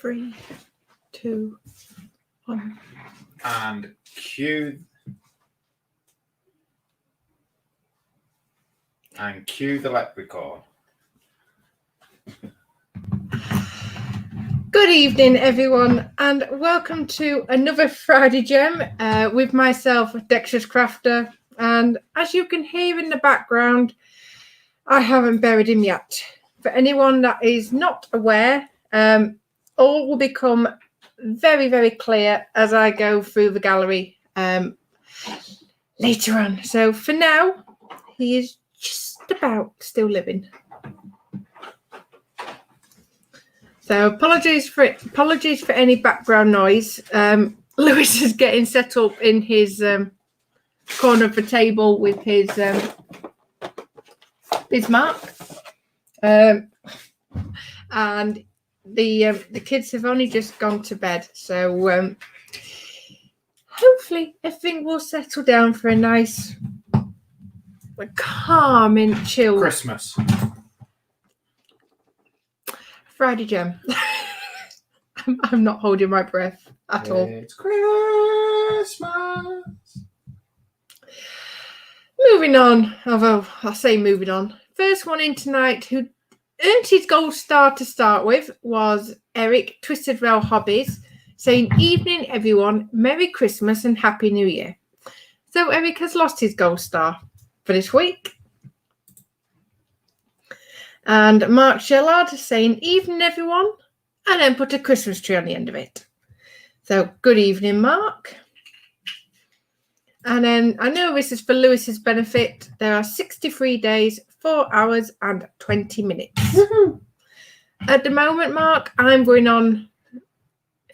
3, 2, 1. And cue the leprechaun. Good evening, everyone, and welcome to another Friday Gem with myself, Dexterous Crafter. And as you can hear in the background, I haven't buried him yet. For anyone that is not aware, all will become very, very clear as I go through the gallery later on. So for now, he is just about still living. So apologies for any background noise. Lewis is getting set up in his corner of the table with his Bismarck, and the kids have only just gone to bed. So hopefully everything will settle down for a nice, calm and chill Christmas. Friday Gem. I'm not holding my breath at all. It's Christmas. Moving on, although I say moving on. First one in tonight who earned his gold star to start with was Eric, Twisted Rail Hobbies, saying, "Evening everyone, Merry Christmas and Happy New Year." So Eric has lost his gold star for this week. And Mark Shellard saying, "Evening everyone," and then put a Christmas tree on the end of it. So good evening, Mark. And then I know this is for Lewis's benefit. There are 63 days, 4 hours and 20 minutes. Woohoo. At the moment, Mark, I'm going on,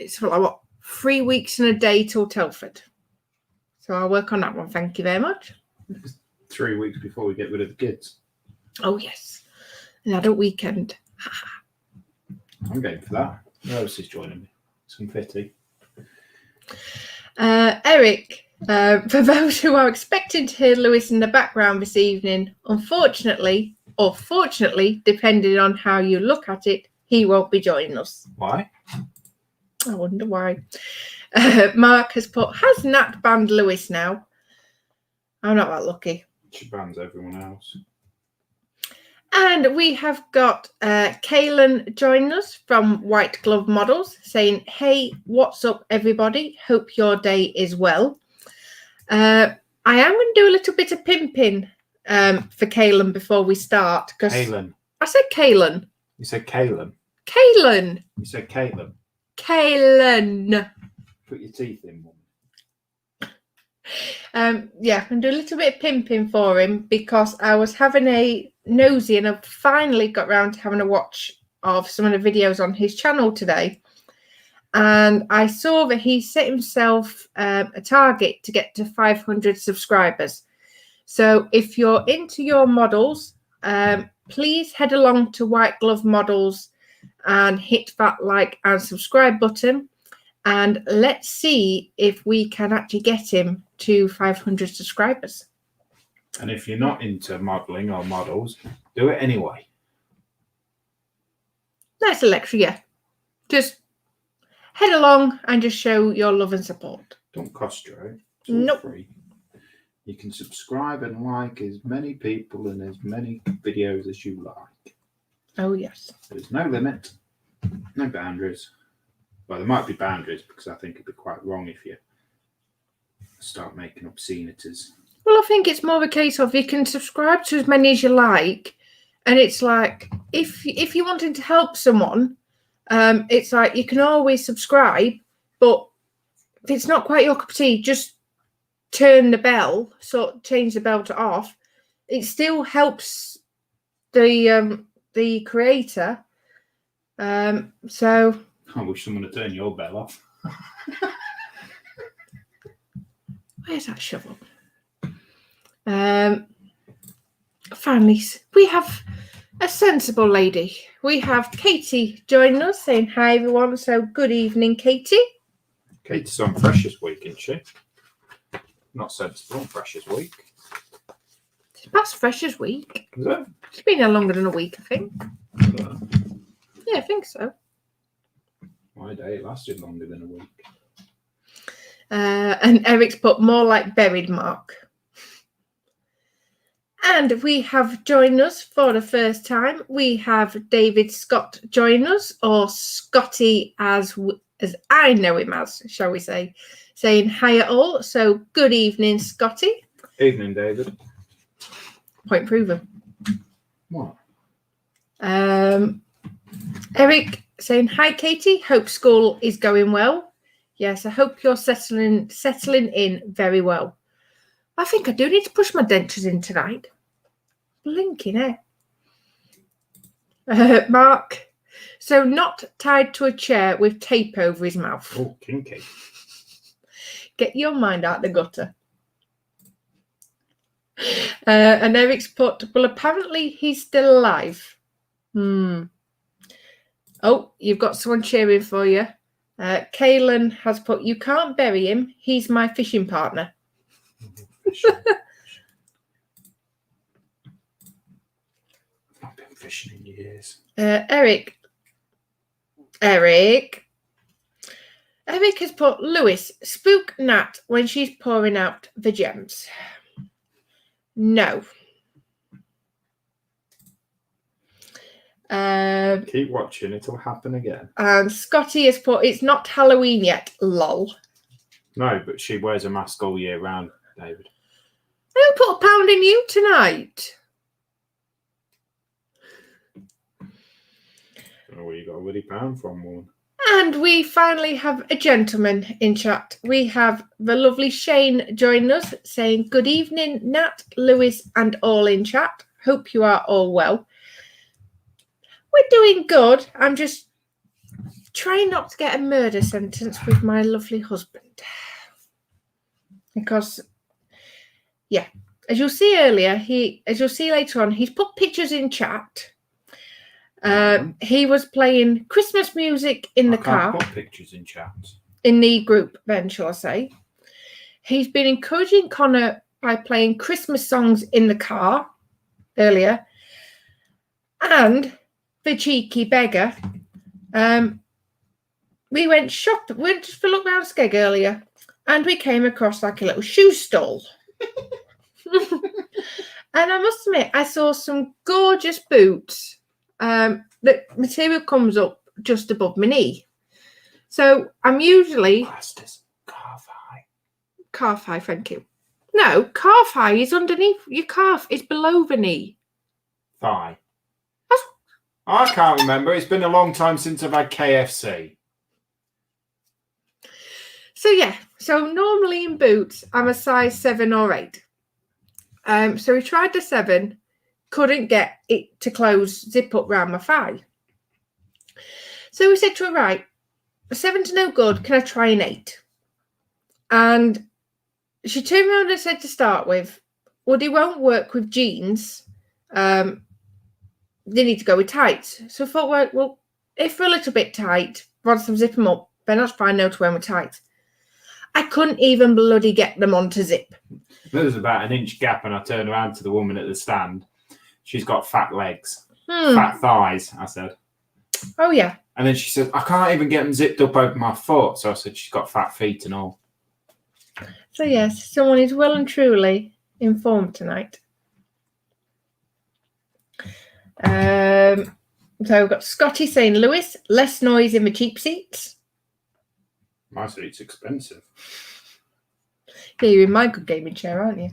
it's like 3 weeks and a day till Telford. So I'll work on that one. Thank you very much. 3 weeks before we get rid of the kids. Oh, yes. An adult weekend. I'm going for that. Who else is joining me? Some fitty. Eric, for those who are expecting to hear Lewis in the background this evening, unfortunately, or fortunately, depending on how you look at it, he won't be joining us. Why? I wonder why. Mark has put, "Has Nat banned Lewis now?" I'm not that lucky. She bans everyone else. And we have got Kaylin joining us from White Glove Models saying, "Hey, what's up, everybody? Hope your day is well." I am going to do a little bit of pimping for Kaylin before we start. Kaylin. I said Kaylin. You said Kaylin. Kaylin. You said Caitlin. Kaylin. Put your teeth in, woman. Yeah, I'm going to do a little bit of pimping for him because I was having a nosy and I've finally got round to having a watch of some of the videos on his channel today. And I saw that he set himself a target to get to 500 subscribers. So if you're into your models, please head along to White Glove Models and hit that like and subscribe button. And let's see if we can actually get him to 500 subscribers. And if you're not into modelling or models, do it anyway. That's a lecture, yeah. Just head along and just show your love and support. Don't cost you, right? It's all Nope. free. You can subscribe and like as many people and as many videos as you like. Oh, yes. There's no limit, no boundaries. Well, there might be boundaries because I think it'd be quite wrong if you start making obscenities. Well, I think it's more a case of you can subscribe to as many as you like. And it's like, if you're wanting to help someone, it's like you can always subscribe, but if it's not quite your cup of tea, just turn the bell, change the bell to off. It still helps the creator. So I wish someone would turn your bell off. where's that shovel? Finally, we have a sensible lady. We have Katie joining us saying hi, everyone. So good evening, Katie. Katie's on fresh this week, isn't she? Not sensible, fresh this week. That's Freshers Week. Is it? It's been there longer than a week, I think. Yeah, I think so. My day lasted longer than a week. And Eric's put more like buried Mark. And we have joined us for the first time. We have David Scott join us, or Scotty as I know him as, shall we say, saying hi at all. So good evening, Scotty. Evening, David. Point proven. What? Eric saying hi, Katie. Hope school is going well. Yes, I hope you're settling in very well. I think I do need to push my dentures in tonight. Blinking, eh? Mark, so not tied to a chair with tape over his mouth. Oh, kinky. Get your mind out the gutter. And Eric's put, well, apparently he's still alive. Oh, you've got someone cheering for you. Kaylin has put, you can't bury him. He's my fishing partner. I've not been fishing in years. Eric has put, Lewis, spook Nat when she's pouring out the gems. No. Keep watching, it'll happen again. And Scotty has put, it's not Halloween yet, lol. No, but she wears a mask all year round, David. Who put a pound in you tonight? Don't know where you got a woody pound from, woman. And we finally have a gentleman in chat. We have the lovely Shane joining us, saying, good evening, Nat, Lewis, and all in chat. Hope you are all well. We're doing good. I'm just trying not to get a murder sentence with my lovely husband. Because, yeah, as you'll see later on, he's put pictures in chat. He was playing Christmas music in the car. Put pictures in chat. In the group, then, shall I say. He's been encouraging Connor by playing Christmas songs in the car earlier. And the cheeky beggar, we went for a look around Skeg earlier, and we came across like a little shoe stall. And I must admit, I saw some gorgeous boots. The material comes up just above my knee. So I'm usually... Calf high. Calf high, thank you. No, calf high is underneath. Your calf is below the knee. Thigh. I can't remember. It's been a long time since I've had KFC. So yeah, so normally in boots, I'm a size 7 or 8. So we tried the 7, couldn't get it to close, zip up round my thigh. So we said to her, right, a 7's no good, can I try an 8? And she turned around and said to start with, well, they won't work with jeans. They need to go with tights. So I thought, well, if they're a little bit tight, once I zip them up, then that's fine, no to wear with tights. I couldn't even bloody get them on to zip. There was about an inch gap, and I turned around to the woman at the stand. She's got fat legs, fat thighs, I said. Oh, yeah. And then she said, I can't even get them zipped up over my foot. So I said, she's got fat feet and all. So, yes, someone is well and truly informed tonight. So we've got Scotty saying, Lewis, less noise in the cheap seats. My seat's expensive. Yeah, you're in my good gaming chair, aren't you?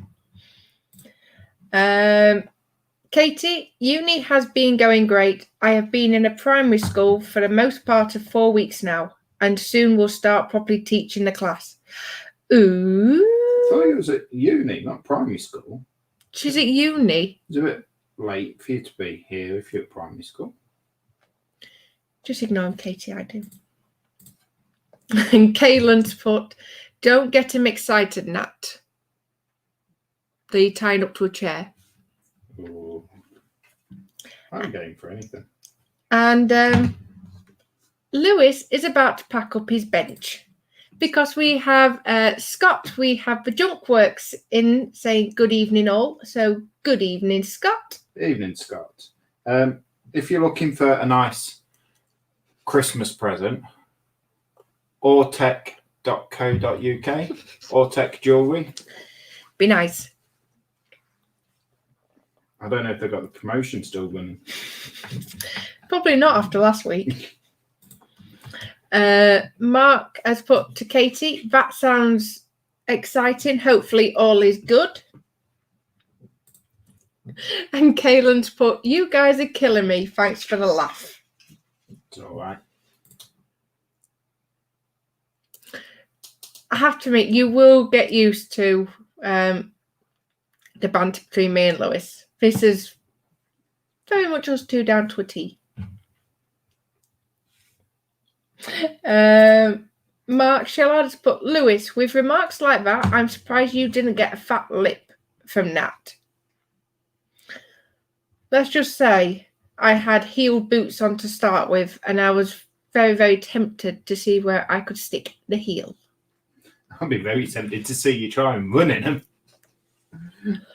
Katie, uni has been going great. I have been in a primary school for the most part of 4 weeks now, and soon we'll start properly teaching the class. Ooh. I thought it was at uni, not primary school. She's at uni. It's a bit late for you to be here if you're at primary school. Just ignore him, Katie, I do. And Kaylin's put, don't get him excited, Nat. They're tying up to a chair. Ooh. I'm game for anything. And Lewis is about to pack up his bench because we have Scott, we have the Junk Works in saying good evening all. So good evening, Scott. Evening, Scott. If you're looking for a nice Christmas present, ortec.co.uk. Ortec Jewellery. Be nice. I don't know if they've got the promotion still running. Probably not after last week. Mark has put to Katie, that sounds exciting. Hopefully all is good. And Kaylin's put, you guys are killing me. Thanks for the laugh. It's all right. I have to admit, you will get used to the banter between me and Lewis. This is very much us two down to a T. Mark Shellard has put, Lewis, with remarks like that, I'm surprised you didn't get a fat lip from Nat. Let's just say I had heeled boots on to start with, and I was very, very tempted to see where I could stick the heel. I'd be very tempted to see you try and run in them.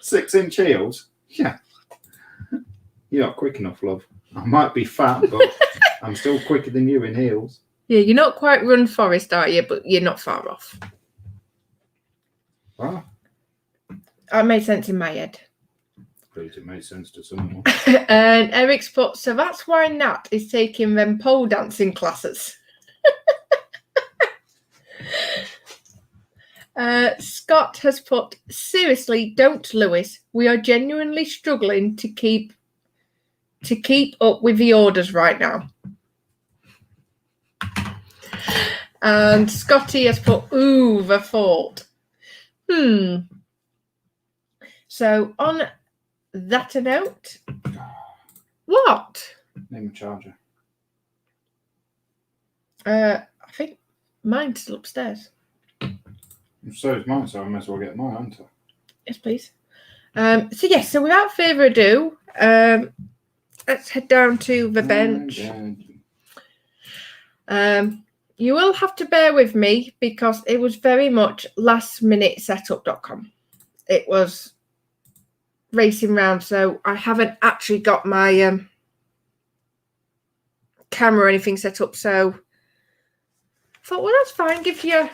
6-inch heels? Yeah. You're not quick enough, love. I might be fat, but I'm still quicker than you in heels. Yeah, you're not quite Run Forest, are you? But you're not far off. Well, That made sense in my head. please, it makes sense to someone. And Eric's put, so that's why Nat is taking them pole dancing classes. Scott has put, seriously, don't, Lewis. We are genuinely struggling to keep up with the orders right now. And Scotty has put, ooh, the fault. So on that note, what? Name a charger. I think mine's still upstairs. So is mine, so I might as well get mine, aren't I? Yes, please. So without further ado, let's head down to the bench. You will have to bear with me because it was very much lastminutesetup.com. It was racing round, so I haven't actually got my camera or anything set up. So I thought, well, that's fine. Give you,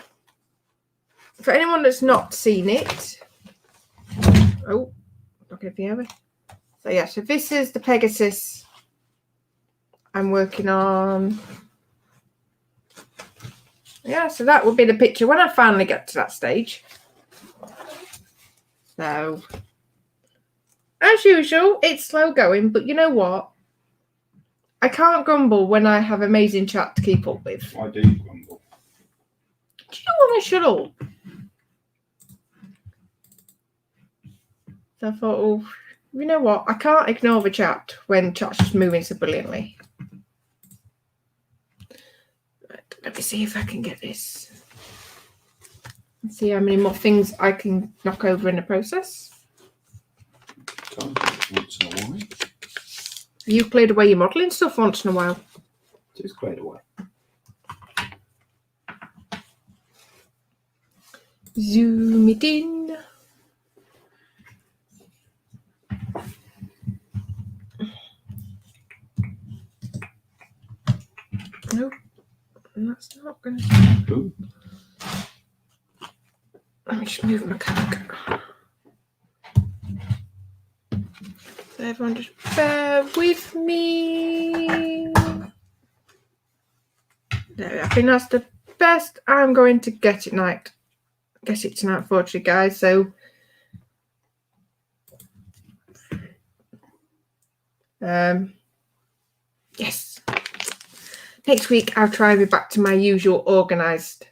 for anyone that's not seen it. Oh, not going to be over. So yeah, so this is the Pegasus I'm working on. Yeah, so that will be the picture when I finally get to that stage. So, as usual, it's slow going, but you know what? I can't grumble when I have amazing chat to keep up with. Why do you grumble? Do you want to shut up? So I thought, oh, you know what? I can't ignore the chat when chat's just moving so brilliantly. Let me see if I can get this. Let's see how many more things I can knock over in the process. Once in a while. You cleared away your modelling stuff once in a while. Just cleared away. Zoom it in. Nope. That's not going to... Let me just move my camera. So everyone just bear with me. There, I think that's the best I'm going to get it tonight. Unfortunately, guys. So yes. Next week I'll try and be back to my usual organised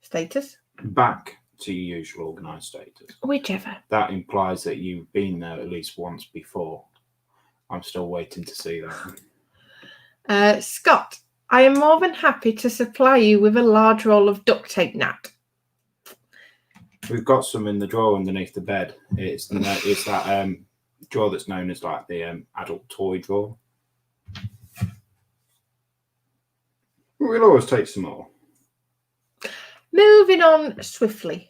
status. Back to your usual organised status. Whichever. That implies that you've been there at least once before. I'm still waiting to see that. Scott, I am more than happy to supply you with a large roll of duct tape, Nat. We've got some in the drawer underneath the bed. It's that drawer that's known as like the adult toy drawer. We'll always take some more. Moving on swiftly.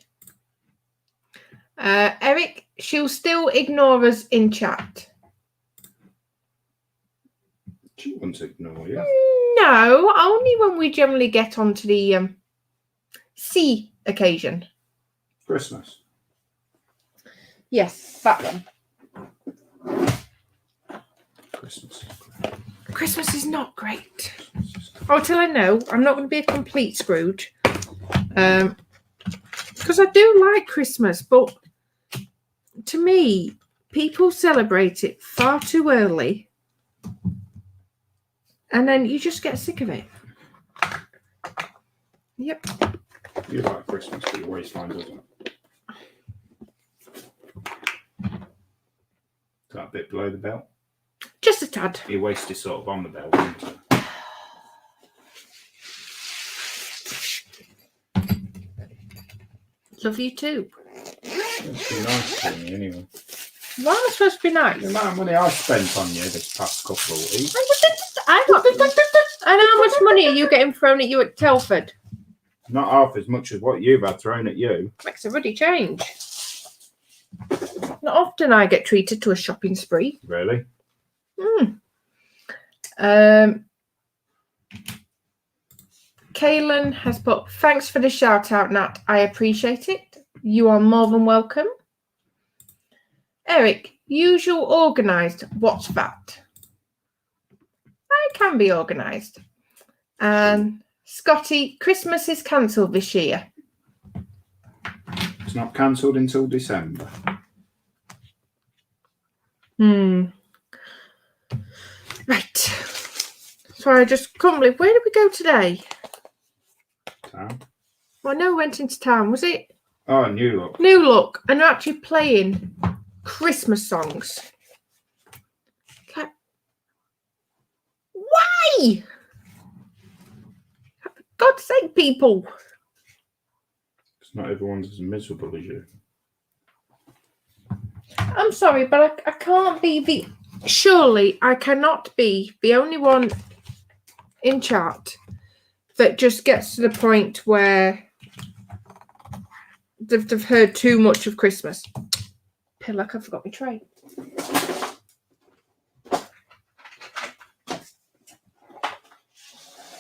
Eric, she'll still ignore us in chat. She won't ignore you. No, only when we generally get onto the C occasion? Christmas. Yes, that one. Christmas is not great. Oh, till I know, I'm not going to be a complete Scrooge. Because I do like Christmas, but to me, people celebrate it far too early. And then you just get sick of it. Yep. You like Christmas, but your waistline doesn't. Is that a bit below the belt? Just a tad. Your waist is sort of on the belt, isn't it? Love you too. It's been nice to me anyway. Why am I supposed to be nice? The amount of money I've spent on you this past couple of weeks. And how much money are you getting thrown at you at Telford? Not half as much as what you've had thrown at you. Makes a ruddy change. Not often I get treated to a shopping spree. Really? Kaylin has put, thanks for the shout out, Nat. I appreciate it. You are more than welcome. Eric, usual organised. What's that? I can be organised. And Scotty, Christmas is cancelled this year. It's not cancelled until December. Right. So I just can't believe. Where did we go today? Town. Well, I know we went into town. Was it? Oh, New Look. New Look. And they're actually playing Christmas songs. Like, why? For God's sake, people. Because not everyone's as miserable as you. I'm sorry, but I can't be the... Surely I cannot be the only one in chat that just gets to the point where they've heard too much of Christmas. Feel like I forgot my tray.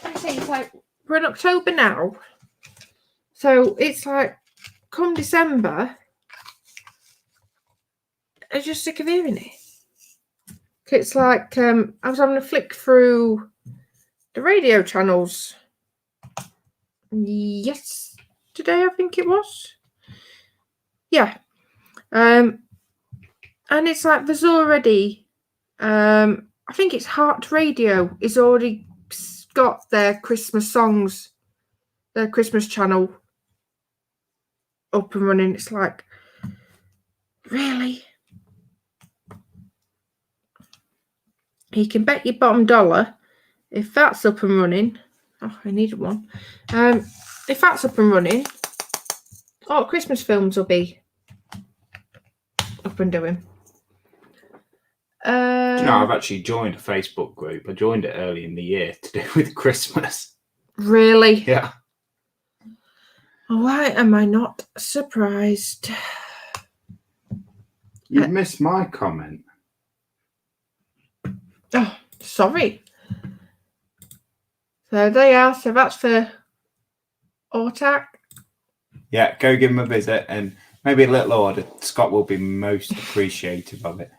I say it's like we're in October now, so it's like come December, I'm just sick of hearing it. It's like I was having a flick through the radio channels yesterday, I think it was. Yeah. And it's like there's already I think it's Heart Radio is already got their Christmas songs, their Christmas channel up and running. It's like, really? You can bet your bottom dollar if that's up and running. Oh, I needed one. If that's up and running, all Christmas films will be up and doing. Do you know, I've actually joined a Facebook group. I joined it early in the year to do with Christmas. Really? Yeah. Why am I not surprised? You missed my comment. Oh, sorry. So there you are. So that's for Ortac. Yeah, go give him a visit and maybe a little order. Scott will be most appreciative of it.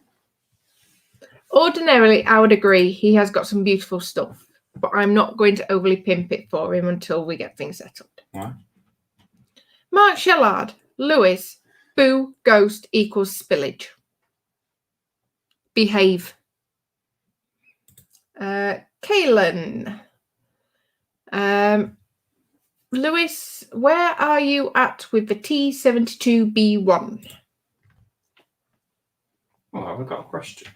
Ordinarily, I would agree. He has got some beautiful stuff, but I'm not going to overly pimp it for him until we get things settled. What? Mark Shellard, Lewis, boo, ghost equals spillage. Behave. Kaylin. Lewis, where are you at with the T72B1? Oh, I've got a question.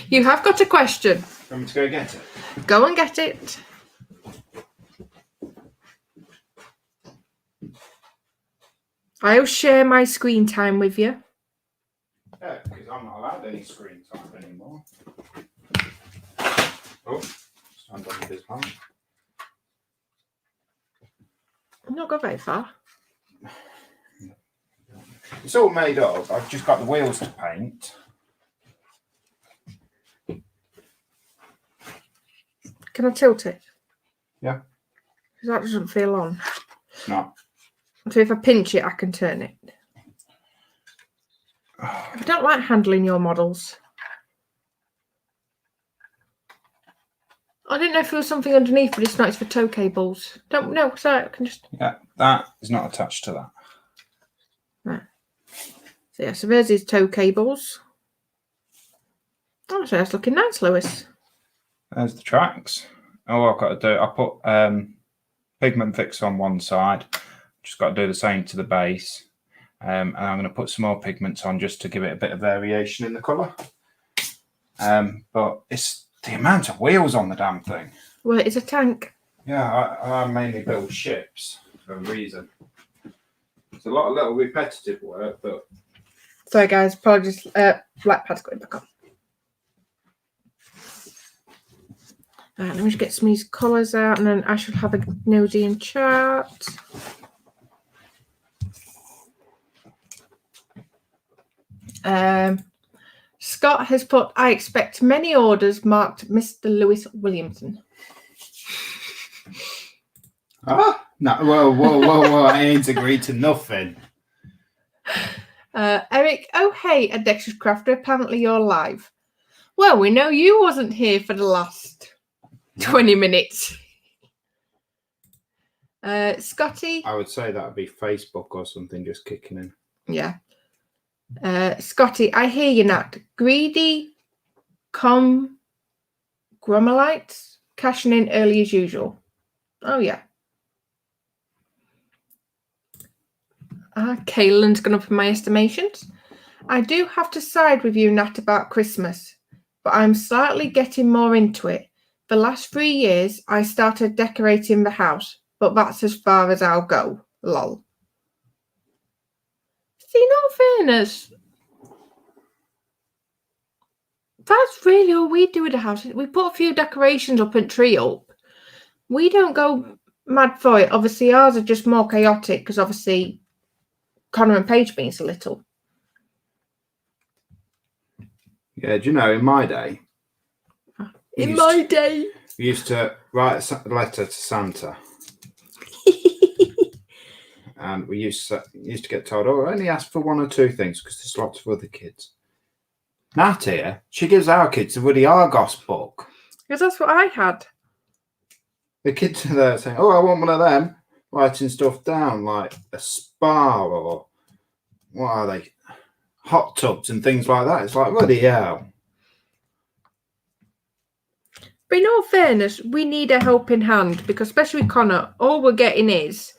You have got a question. You want me to go get it? Go and get it. I'll share my screen time with you. Yeah, because I'm not allowed any screen time anymore. Oh, stand up with this hand. I've not got very far. It's all made up. I've just got the wheels to paint. Can I tilt it? Yeah. Because that doesn't feel on. It's not. So if I pinch it, I can turn it. I don't like handling your models. I didn't know if there was something underneath, but it's not. It's for tow cables. Don't know. Sorry, I can just. Yeah, that is not attached to that. Right. So yeah, so there's his tow cables. Oh, so that's looking nice, Lewis. There's the tracks. All I've got to do, I put pigment fix on one side. Just got to do the same to the base. And I'm going to put some more pigments on just to give it a bit of variation in the colour. But it's the amount of wheels on the damn thing. Well, it's a tank. Yeah, I mainly build ships for a reason. It's a lot of little repetitive work, but... Sorry guys, apologies. Black pad's going back on. Right, let me just get some of these colours out and then I shall have a nosy in chart. Scott has put, I expect many orders marked Mr. Lewis Williamson. Ah, no, whoa, I ain't agreed to nothing. Eric, oh hey, a Dexterous Crafter, apparently you're live. Well, we know you wasn't here for the last 20 minutes. Scotty. I would say that would be Facebook or something just kicking in. Yeah. Scotty, I hear you, Nat. Greedy Gromolites cashing in early as usual. Oh, yeah. Kaylin's gone up in my estimations. I do have to side with you, Nat, about Christmas, but I'm slightly getting more into it. The last 3 years, I started decorating the house, but that's as far as I'll go. Lol. See, no fairness. That's really all we do with the house. We put a few decorations up and tree up. We don't go mad for it. Obviously, ours are just more chaotic because obviously Connor and Paige being so little. Yeah, do you know, in my day... we used to write a letter to Santa. And we used to get told, oh, only ask for 1 or 2 things because there's lots of other kids. Nat here, she gives our kids a Woody Argos book. Because that's what I had. The kids are there saying, oh, I want one of them, writing stuff down like a spa or what are they? Hot tubs and things like that. It's like, bloody hell. But in all fairness, we need a helping hand because especially with Connor, all we're getting is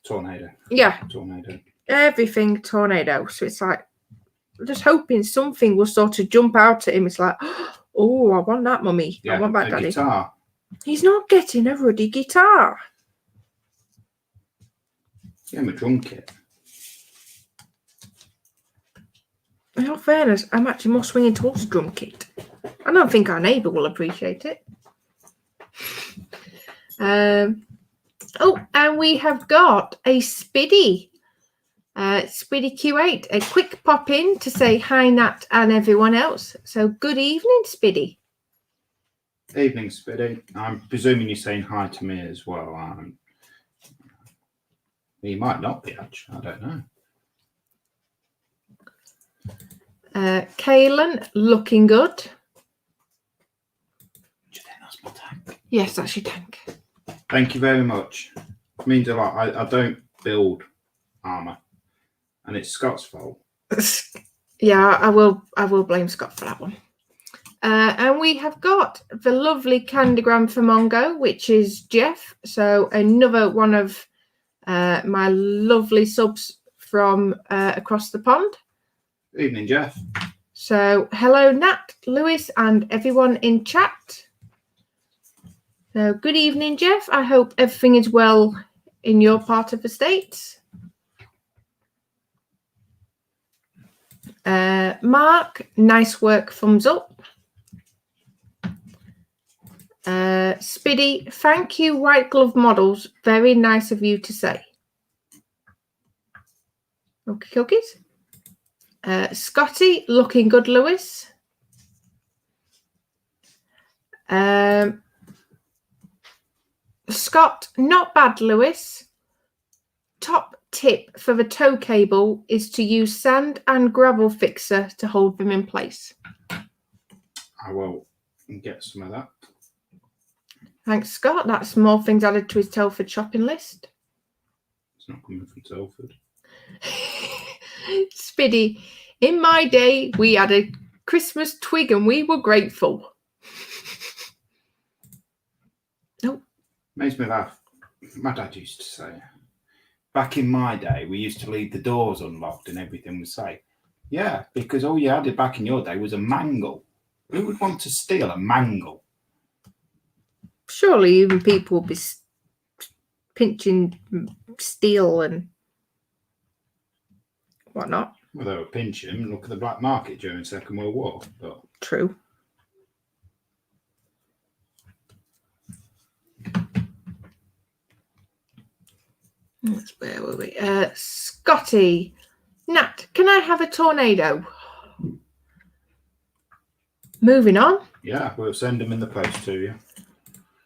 tornado. Yeah. Tornado. Everything tornado. So it's like just hoping something will sort of jump out at him. It's like, oh, I want that, mummy. Yeah, I want that, daddy. Guitar. He's not getting a ruddy guitar. Yeah, I'm a drum kit. In all fairness, I'm actually more swinging towards a drum kit. I don't think our neighbour will appreciate it. Oh, and we have got a Spiddy. Spiddy Q8. A quick pop in to say hi, Nat, and everyone else. So good evening, Spiddy. Evening, Spiddy. I'm presuming you're saying hi to me as well. You might not be, actually. I don't know. Kaylin, looking good. Do you think that's my tank? Yes, that's your tank. Thank you very much. It means a lot. I don't build armour, and it's Scott's fault. Yeah, I will blame Scott for that one. And we have got the lovely Candygram for Mongo, which is Jeff. So another one of my lovely subs from across the pond. Evening, Jeff. So hello, Nat, Lewis, and everyone in chat. So good evening, Jeff. I hope everything is well in your part of the States. Mark, nice work, thumbs up. Spiddy, thank you, White Glove Models. Very nice of you to say. Okay, cookies. Scotty, looking good, Lewis. Scott, not bad, Lewis. top tip for the tow cable is to use sand and gravel fixer to hold them in place. I will get some of that. Thanks, Scott. That's more things added to his Telford shopping list. It's not coming from Telford. Spiddy, in my day, we had a Christmas twig and we were grateful. Nope. Makes me laugh. My dad used to say, back in my day, we used to leave the doors unlocked and everything was safe. Yeah, because all you had back in your day was a mangle. Who would want to steal a mangle? Surely even people would be pinching steel and whatnot. Well, they were pinching. Look at the black market during the Second World War. But... True. Where were we? Scotty. Nat, can I have a tornado? Moving on. Yeah, we'll send them in the post to you.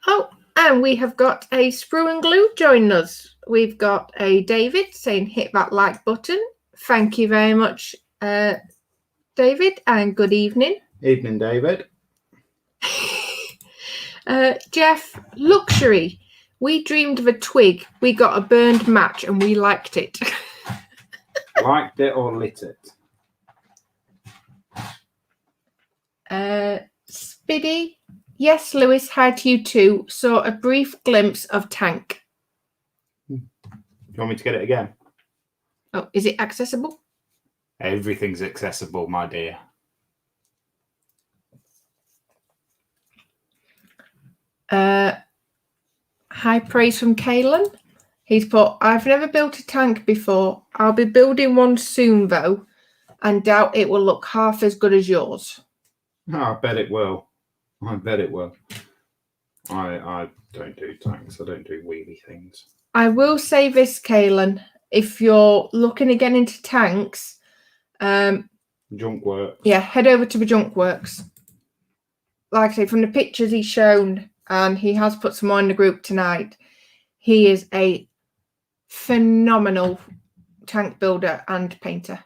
Oh, and we have got a Sprue and Glue joining us. We've got a David saying hit that like button. Thank you very much, David, and good evening. Evening, David. Jeff, luxury. We dreamed of a twig. We got a burned match and we liked it. Liked it or lit it? Spiddy. Yes, Lewis, hi to you too. Saw a brief glimpse of tank. Do you want me to get it again? Oh, is it accessible? Everything's accessible, my dear. High praise from Kalen. He's put, I've never built a tank before. I'll be building one soon, though, and doubt it will look half as good as yours. Oh, I bet it will. I bet it will. I don't do tanks. I don't do wheelie things. I will say this, Kalen. If you're looking again into tanks, Junk works. Yeah, head over to the Junk Works. Like I say, from the pictures he's shown, and he has put some more in the group tonight, he is a phenomenal tank builder and painter.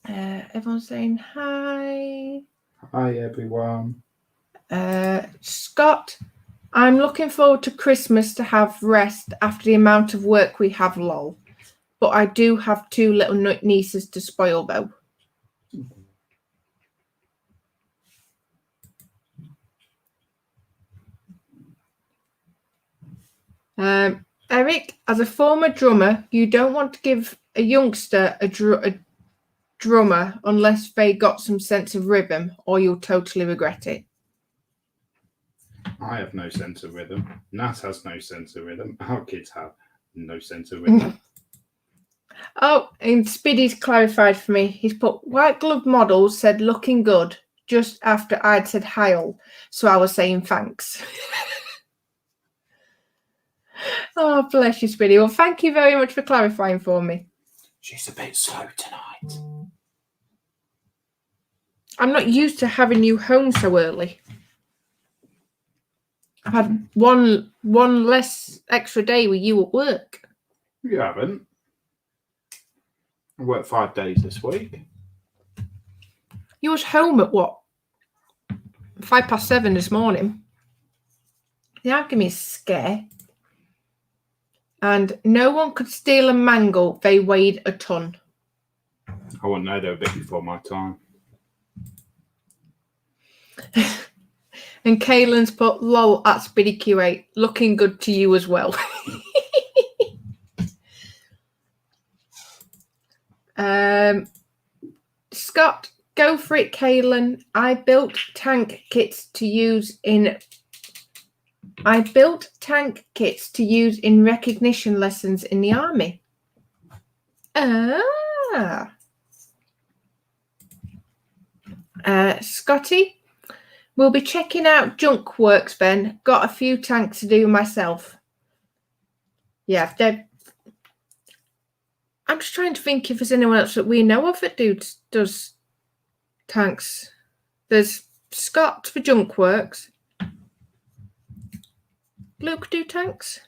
Everyone's saying hi. Hi, everyone. Scott, I'm looking forward to Christmas to have rest after the amount of work we have, lol. But I do have 2 little nieces to spoil, though. Eric, as a former drummer, you don't want to give a youngster a drummer unless they got some sense of rhythm, or you'll totally regret it. I have no sense of rhythm. Nat has no sense of rhythm. Our kids have no sense of rhythm. Oh, and Spiddy's clarified for me. He's put white glove models said looking good just after I'd said Heil, so I was saying thanks. Oh, bless you, Spiddy. Well, thank you very much for clarifying for me. She's a bit slow tonight. I'm not used to having you home so early. I've had one less extra day with you at work. You haven't. I worked 5 days this week. You was home at what? 7:05 this morning. Yeah, give me a scare. And no one could steal a mangle. They weighed a ton. I wouldn't know. They were a bit before my time. And Kaylin's put lol at Spiddy Q8. Looking good to you as well. Scott, go for it, Kaylin. I built tank kits to use in recognition lessons in the army. Scotty, we'll be checking out Junk Works then. Got a few tanks to do myself. Yeah, I'm just trying to think if there's anyone else that we know of that does tanks. There's Scott for Junk Works. Luke do tanks?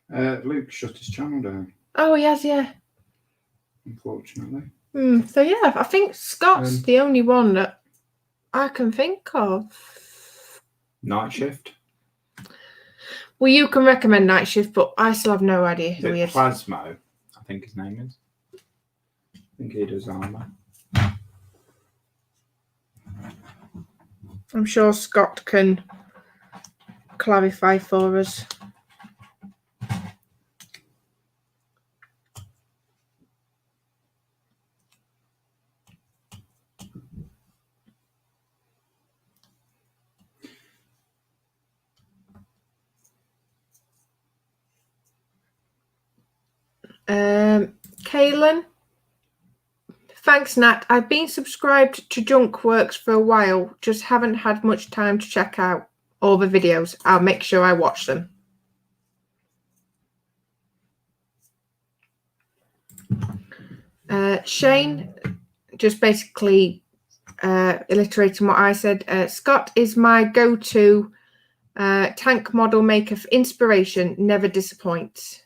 Luke shut his channel down. Oh, he has, yeah. Unfortunately. So yeah, I think Scott's the only one that I can think of. Night Shift. Well, you can recommend Night Shift, but I still have no idea who he is. Plasmo, I think his name is. I think he does armour. I'm sure Scott can clarify for us. Kaylin, thanks Nat. I've been subscribed to Junkworks for a while, just haven't had much time to check out all the videos. I'll make sure I watch them. Shane, just basically illustrating what I said. Scott is my go-to tank model maker for inspiration, never disappoints.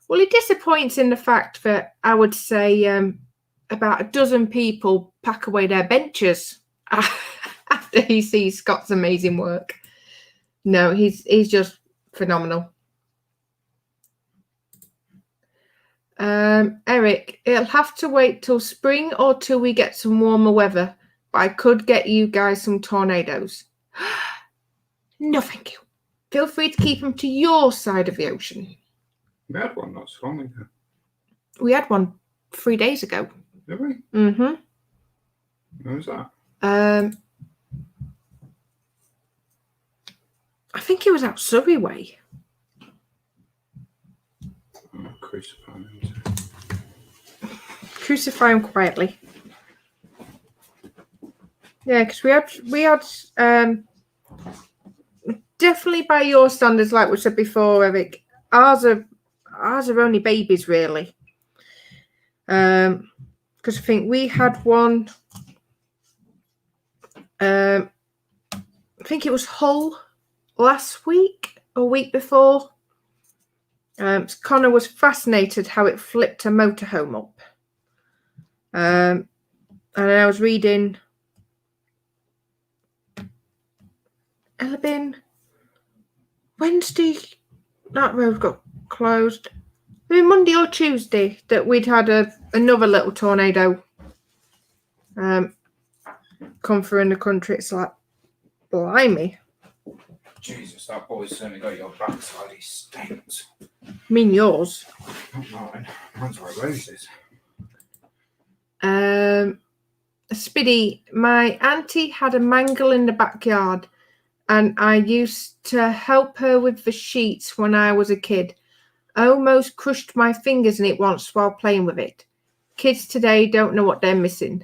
Well, he disappoints in the fact that I would say about a dozen people pack away their benches after he sees Scott's amazing work. No, he's just phenomenal. Eric, it'll have to wait till spring or till we get some warmer weather, but I could get you guys some tornadoes. No, thank you. Feel free to keep them to your side of the ocean. We had one not so long ago. We had one 3 days ago. Did we? Mm-hmm. Where was that? I think it was out Surrey way. Oh, crucify him. Crucify him quietly. Yeah, because we had definitely by your standards, like we said before, Eric. Ours are only babies, really. Because I think we had one. I think it was Hull last week or week before. Connor was fascinated how it flipped a motorhome up. And I was reading. It'll have been Wednesday. That road got closed. Maybe Monday or Tuesday that we'd had another little tornado come through in the country. It's like, blimey. Jesus, that boy's certainly got your backside. He stinks. I mean yours. Not mine. Mine's like roses. Spiddy, my auntie had a mangle in the backyard and I used to help her with the sheets when I was a kid. I almost crushed my fingers in it once while playing with it. Kids today don't know what they're missing.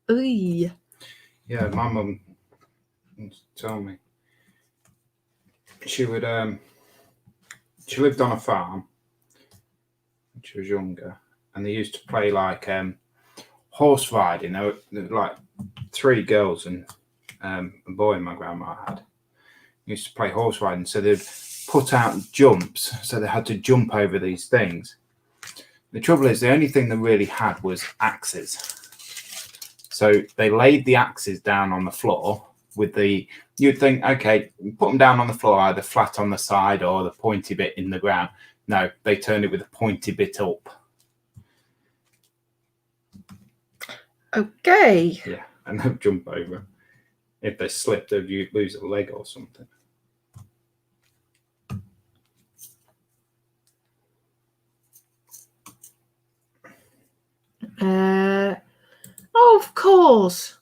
Ooh. Yeah, my mum told me. She would she lived on a farm when she was younger, and they used to play like horse riding. There were like 3 girls and a boy my grandma had. Used to play horse riding, so they'd put out jumps, so they had to jump over these things. The trouble is, the only thing they really had was axes. So they laid the axes down on the floor with you'd think, okay, put them down on the floor, either flat on the side or the pointy bit in the ground. No, they turned it with the pointy bit up. Okay. Yeah, and they'd jump over. If they slipped, they'd lose a leg or something. Oh, of course.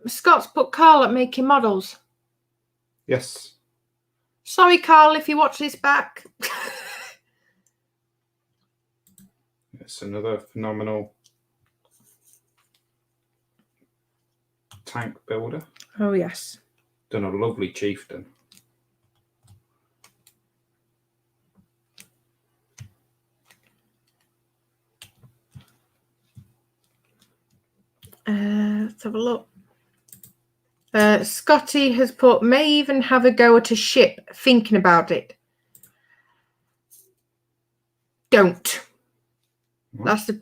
Scott's put Carl at making models. Yes. Sorry, Carl, if you watch this back. It's another phenomenal tank builder. Oh, yes. Done a lovely chieftain. Let's have a look. Scotty has put, may even have a go at a ship, thinking about it. Don't. That's the...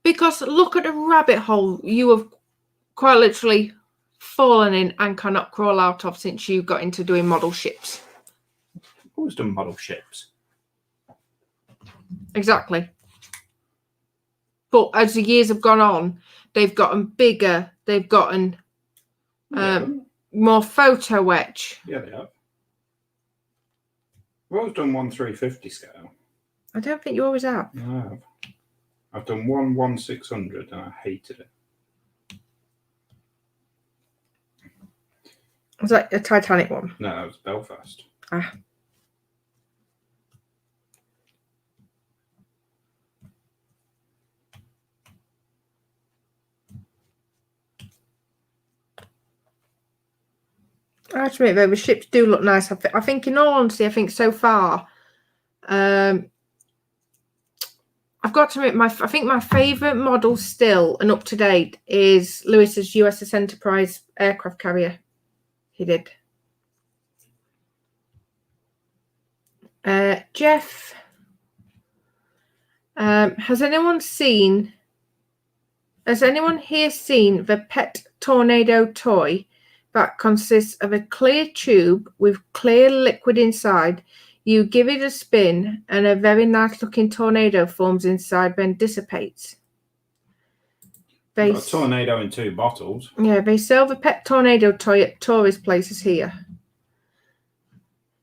Because look at the rabbit hole you have quite literally fallen in and cannot crawl out of since you got into doing model ships. I've always done model ships. Exactly. But as the years have gone on, they've gotten bigger. They've gotten more photo etch. Yeah, they have. I've always done 1/350 scale. I don't think you always have. No, I have. I've done 1/600 and I hated it. Was that a Titanic one? No, that was Belfast. Ah. I have to admit, though, the ships do look nice. I think, in all honesty, I think so far, I've got to admit, I think my favourite model still and up to date is Lewis's USS Enterprise aircraft carrier. He did. Jeff, has anyone here seen the pet tornado toy that consists of a clear tube with clear liquid inside? You give it a spin and a very nice looking tornado forms inside, then dissipates. Got a tornado in 2 bottles. Yeah, they sell the pet tornado toy at tourist places here.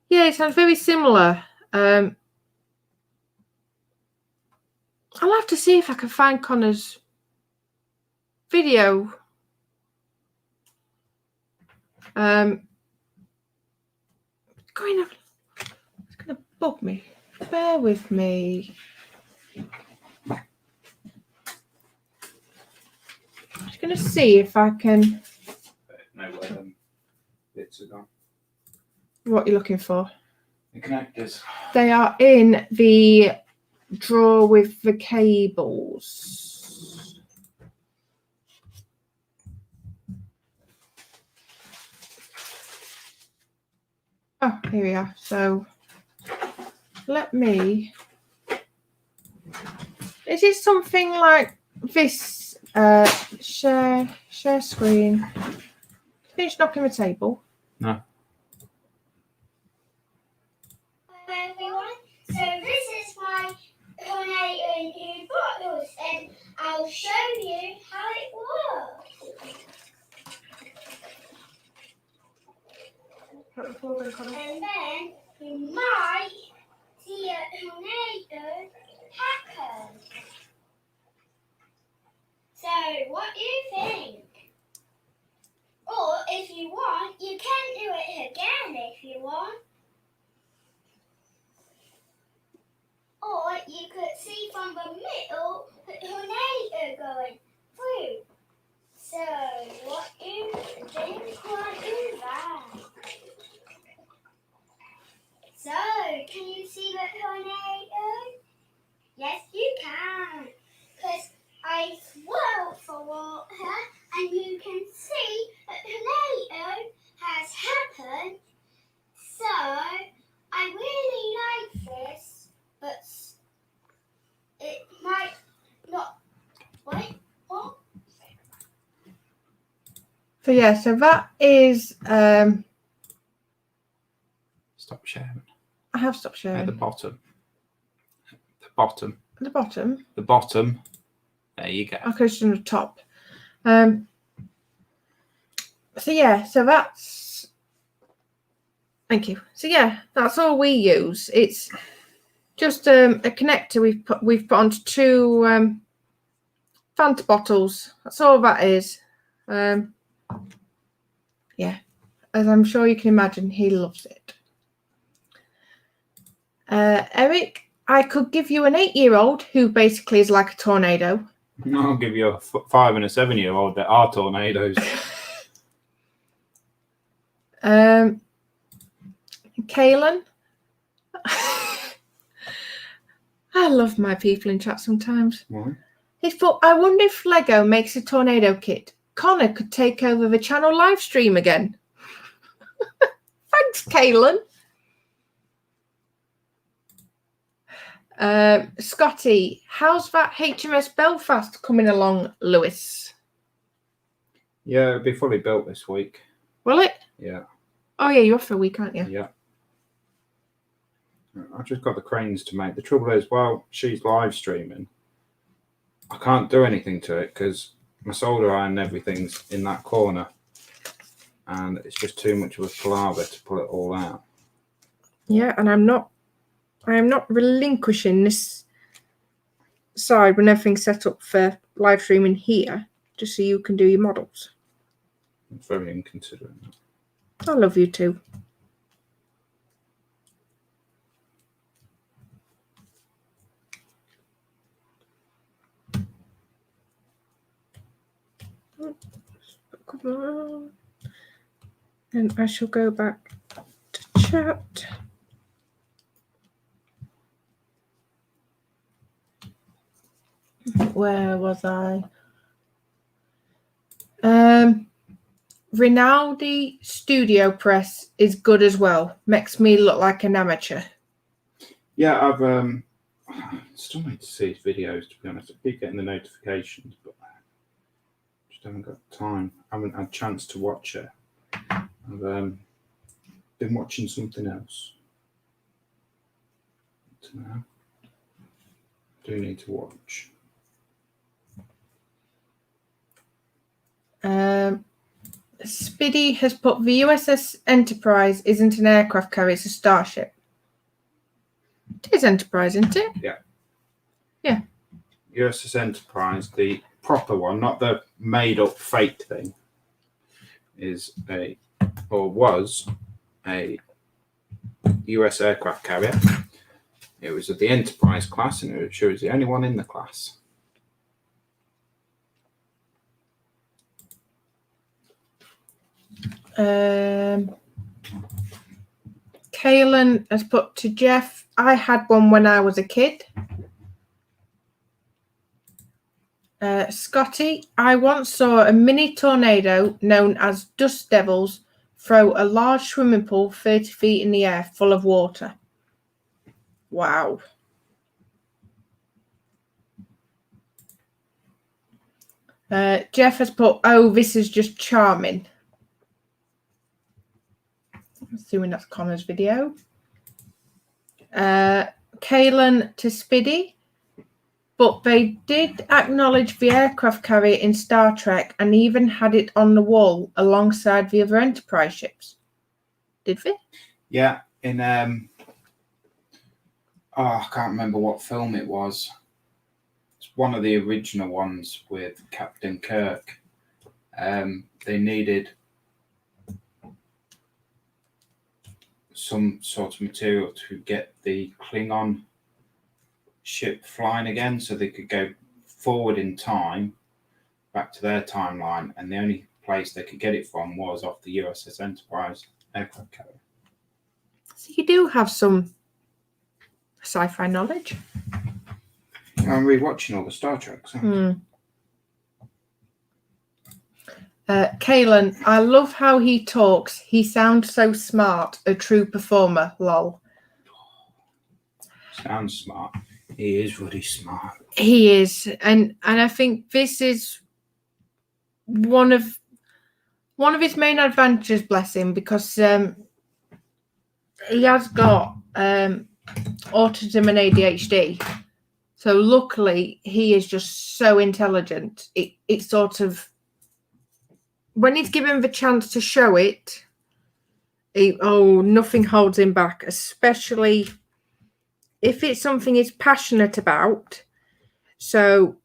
Yeah, it sounds very similar. I'll have to see if I can find Connor's video. It's going to bug me. Bear with me. I'm just going to see if I can. No where them bits are gone. What you're looking for? The connectors. They are in the drawer with the cables. Oh, here we are. So let me. Is it something like this? Share screen. Finish knocking the table. No. Everyone, so this is my tornado in 2 bottles, and I'll show you how it works. And then you might see a tornado happen. So what do you think? Or if you want, you can do it again if you want. Or you could see from the middle the tornado going through. So what do you think will do that? So can you see the tornado? Yes, you can. Because I swirl for water and you can see the tornado has happened. So I really like this. But it might not. Wait, what? So yeah, so that is. Stop sharing. I have stopped sharing. At the bottom. The bottom. At the bottom. The bottom. There you go. Okay, it's on the top. So yeah, so that's. Thank you. So yeah, that's all we use. It's just a connector we've put onto 2 Fanta bottles. That's all that is. Yeah, as I'm sure you can imagine, he loves it. Eric, I could give you an 8-year-old who basically is like a tornado. I'll give you a 5 and a 7-year-old that are tornadoes. Kaylin. I love my people in chat sometimes. Why? He's put, I wonder if Lego makes a tornado kit. Connor could take over the channel live stream again. Thanks, Kaylin. Scotty, how's that HMS Belfast coming along, Lewis? Yeah, it'll be fully built this week. Will it? Yeah. Oh, yeah, you're off for a week, aren't you? Yeah. I've just got the cranes to make. The trouble is, while she's live streaming, I can't do anything to it because my solder iron and everything's in that corner. And it's just too much of a palaver to pull it all out. Yeah, and I am not relinquishing this side when everything's set up for live streaming here, just so you can do your models. It's very inconsiderate. I love you too. And I shall go back to chat. Where was I? Rinaldi Studio Press is good as well. Makes me look like an amateur. Yeah, I've still need to see his videos, to be honest. I keep getting the notifications, but I just haven't got time. I haven't had a chance to watch it. I've been watching something else. I do need to watch. Spiddy has put the USS Enterprise isn't an aircraft carrier, it's a starship. It is Enterprise, isn't it? Yeah. Yeah. USS Enterprise, the proper one, not the made-up fake thing, is was a US aircraft carrier. It was of the Enterprise class, and it was the only one in the class. Kaylin has put to Jeff, I had one when I was a kid. Scotty, I once saw a mini tornado known as dust devils throw a large swimming pool 30 feet in the air full of water. Wow. Jeff has put, oh, this is just charming. I'm assuming that's Connor's video. Kaylin to Spiddy. But they did acknowledge the aircraft carrier in Star Trek and even had it on the wall alongside the other Enterprise ships. Did they? Yeah, in I can't remember what film it was. It's one of the original ones with Captain Kirk. They needed some sort of material to get the Klingon ship flying again so they could go forward in time back to their timeline, and the only place they could get it from was off the USS Enterprise aircraft carrier. So you do have some sci-fi knowledge. I'm rewatching all the Star Treks. Kaylin, I love how he talks. He sounds so smart. A true performer, lol. Sounds smart. He is really smart. He is, and I think this is one of his main advantages, bless him, because he has got autism and ADHD. So luckily, he is just so intelligent. It sort of, when he's given the chance to show it, nothing holds him back, especially if it's something he's passionate about. So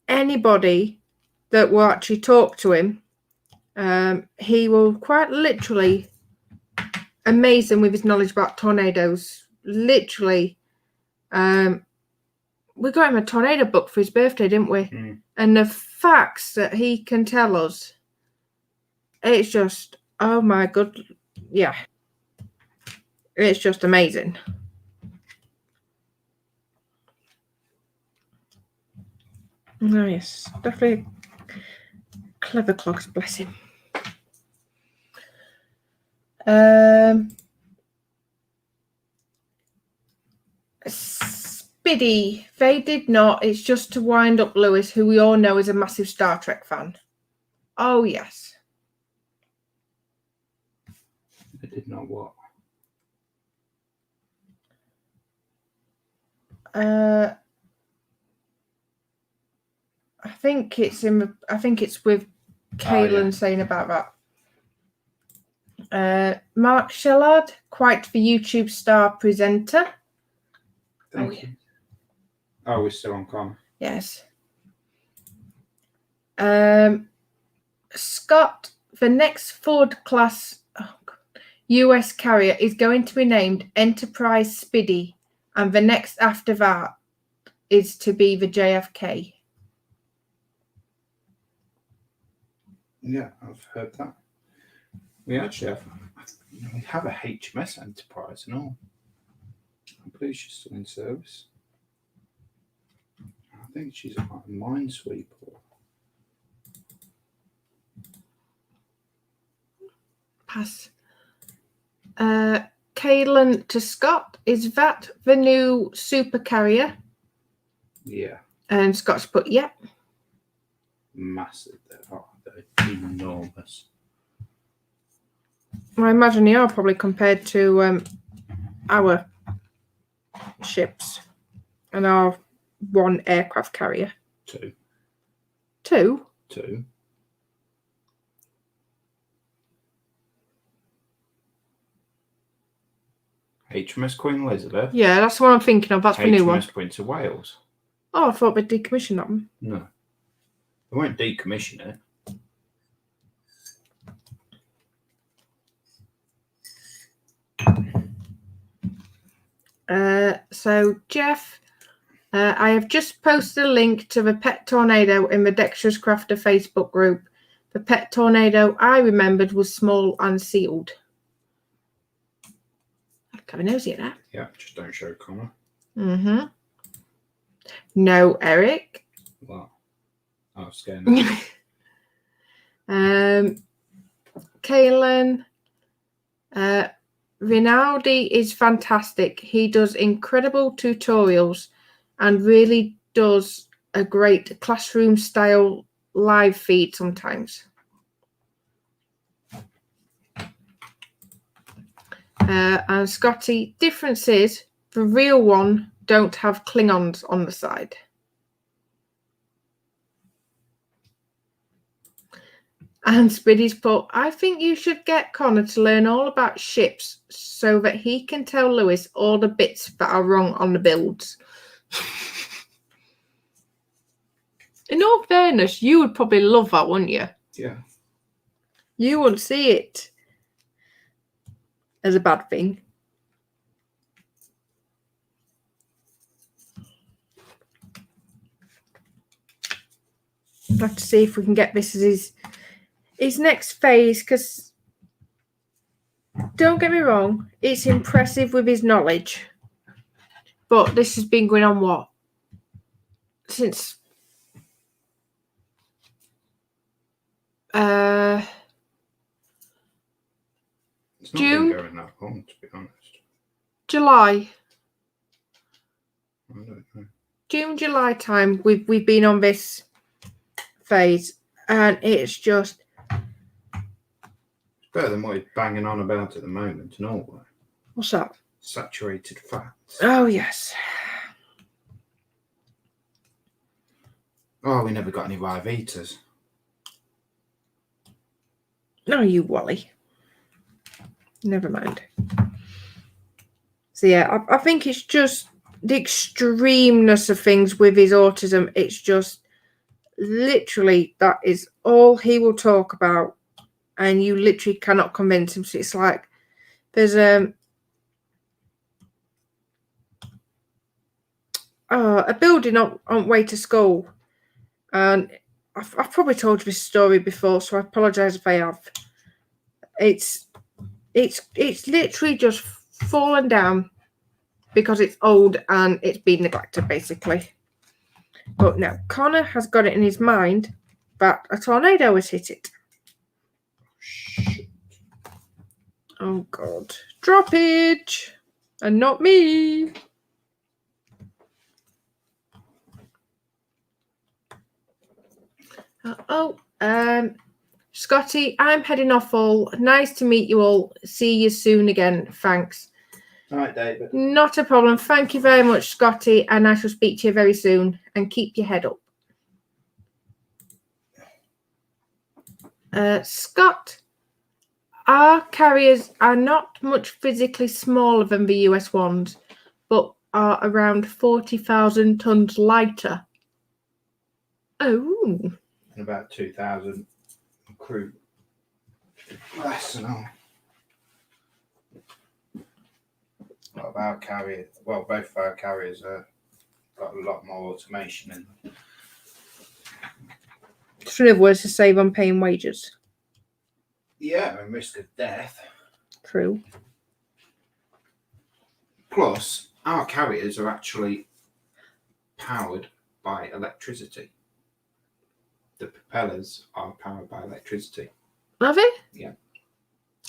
anybody that will actually talk to him, he will quite literally amaze them with his knowledge about tornadoes. Literally, we got him a tornado book for his birthday, didn't we? And the facts that he can tell us, it's just, oh my god, yeah. It's just amazing. Nice. Definitely Clever clogs, bless him. Spiddy, they did not. It's just to wind up Lewis, who we all know is a massive Star Trek fan. Oh, yes. They did not what? I think it's with Kaylin saying about that. Mark Shellard, quite the YouTube star presenter. Thank you. Oh, we're still on Connor. Yes. Scott, the next Ford class US carrier is going to be named Enterprise Spiddy, and the next after that is to be the JFK. Yeah, I've heard that. We actually have a HMS Enterprise and all. I believe she's still in service. I think she's a minesweeper. Pass. Kaylin to Scott, is that the new super carrier? Yeah. And Scott's put, yeah. Massive. They're enormous. I imagine they are probably compared to our ships and our one aircraft carrier. Two? HMS Queen Elizabeth. Yeah, that's what I'm thinking of. That's the new one. HMS Prince of Wales. Oh, I thought they'd decommission that one. No. They won't decommission it. So, Jeff, I have just posted a link to the pet tornado in the Dexterous Crafter Facebook group. The pet tornado I remembered was small and sealed. I'll have a nosy at that. Yeah, just don't show Connor. Mm-hmm. No, Eric. What? I was scared. Kaylin. Rinaldi is fantastic. He does incredible tutorials and really does a great classroom style live feed sometimes. And Scotty, difference is the real one don't have Klingons on the side. And Spiddy's put, I think you should get Connor to learn all about ships so that he can tell Lewis all the bits that are wrong on the builds. In all fairness, you would probably love that, wouldn't you? Yeah. You wouldn't see it as a bad thing. I'll have to see if we can get this as his next phase, because don't get me wrong, it's impressive with his knowledge. But this has been going on what? Since It's not June? been going that long, to be honest. July. I don't know. June, July time we've been on this phase, and it's just Better than what he's banging on about at the moment in Norway. what's that? Saturated fats. Oh yes. Oh, we never got any Rivitas. No, you Wally. Never mind. So yeah, I think it's just the extremeness of things with his autism. It's just literally that is all he will talk about, and you literally cannot convince him. So it's like there's a building on way to school, and I've probably told you this story before, so I apologise if I have. It's literally just fallen down because it's old and it's been neglected, basically. But now Connor has got it in his mind but a tornado has hit it. Oh God, droppage, and not me. Scotty, I'm heading off all. Nice to meet you all. See you soon again. Thanks. All right, David. Not a problem. Thank you very much, Scotty, and I shall speak to you very soon. And keep your head up. Scott, our carriers are not much physically smaller than the US ones, but are around 40,000 tons lighter. Oh. And about 2,000 crew less than all. A lot of our carriers, well, both of our carriers got a lot more automation in them. So in other words, to save on paying wages. Yeah, and risk of death. True. Plus, our carriers are actually powered by electricity. The propellers are powered by electricity. Are they? Yeah.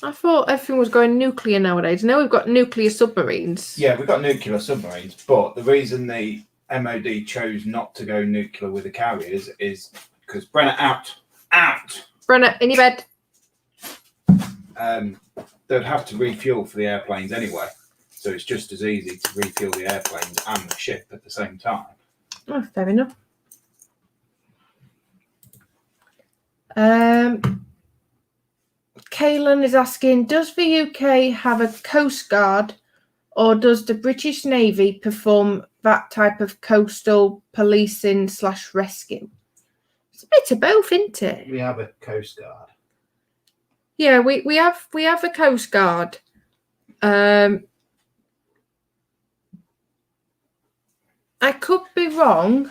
I thought everything was going nuclear nowadays. Now we've got nuclear submarines. Yeah, we've got nuclear submarines, but the reason the MOD chose not to go nuclear with the carriers is because Brenner out. Brenner, in your bed. They'd have to refuel for the airplanes anyway, so it's just as easy to refuel the airplanes and the ship at the same time. Oh, fair enough. Kaylin is asking, does the UK have a Coast Guard, or does the British Navy perform that type of coastal policing / rescue? It's a bit of both, isn't it? We have a Coast Guard. Yeah, we have a Coast Guard. I could be wrong,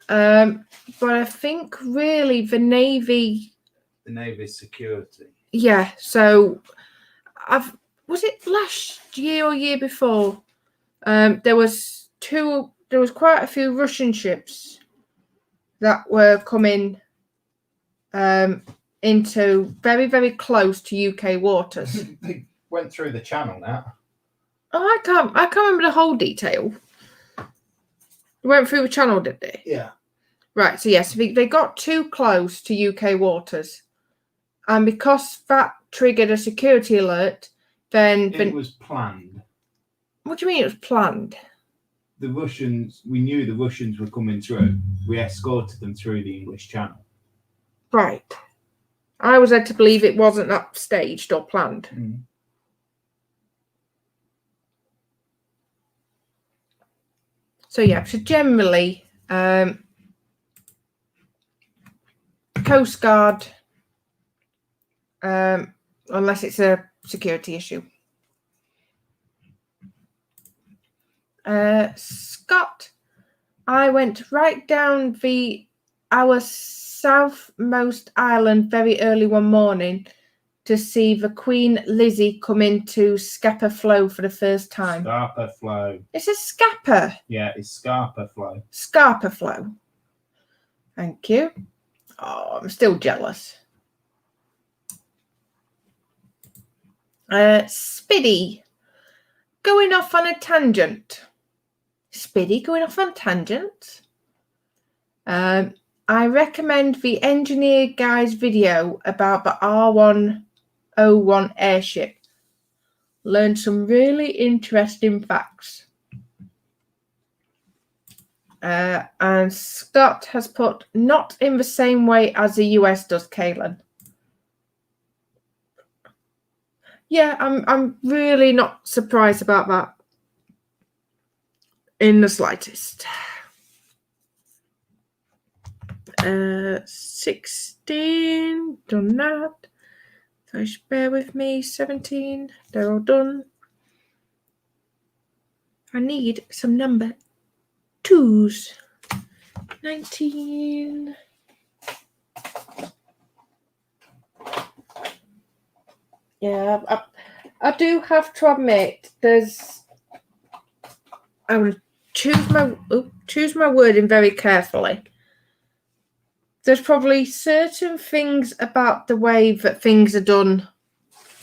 but I think really the Navy. The Navy's security. Yeah, so was it last year or year before? There was quite a few Russian ships that were coming into very, very close to UK waters. They went through the channel now. Oh, I can't remember the whole detail. They went through the channel, did they? Yeah. Right, so yes, they got too close to UK waters. And because that triggered a security alert, then It was planned. What do you mean it was planned? The Russians, we knew the Russians were coming through. We escorted them through the English Channel. Right. I was led to believe it wasn't that staged or planned. Mm. So yeah, so generally, Coast Guard, unless it's a security issue. Scott, I went right down our southmost island very early one morning to see the Queen Lizzie come into Scapa Flow for the first time. Scarpa Flow. It's a Scapa. Yeah, it's Scarpa Flow. Scarpa Flow. Thank you. Oh, I'm still jealous. Spiddy, going off on a tangent. Spiddy going off on tangent. I recommend the Engineer Guy's video about the R101 airship. Learned some really interesting facts. And Scott has put, not in the same way as the US does, Kaylin. Yeah, I'm really not surprised about that in the slightest. 16, done that. So just bear with me. 17, they're all done. I need some number 2s. 19. Yeah, I do have to admit, I will choose my wording very carefully. there's probably certain things about the way that things are done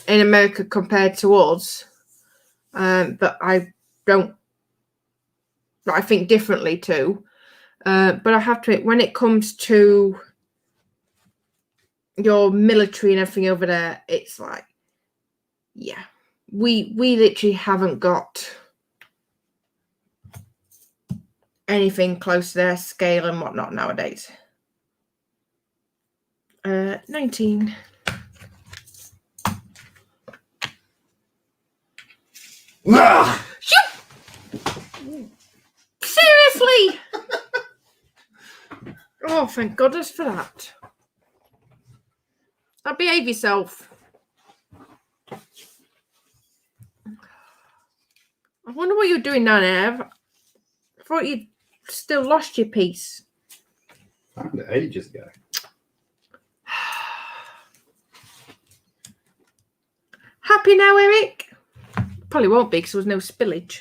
in America compared to us that I think differently too. But I have to admit, when it comes to your military and everything over there, it's like, yeah, we literally haven't got anything close to their scale and whatnot nowadays. 19. Seriously? Oh, thank goodness for that. Now behave yourself. I wonder what you're doing down there. I thought you'd still lost your piece. I found it ages ago. Happy now, Eric? Probably won't be because there was no spillage.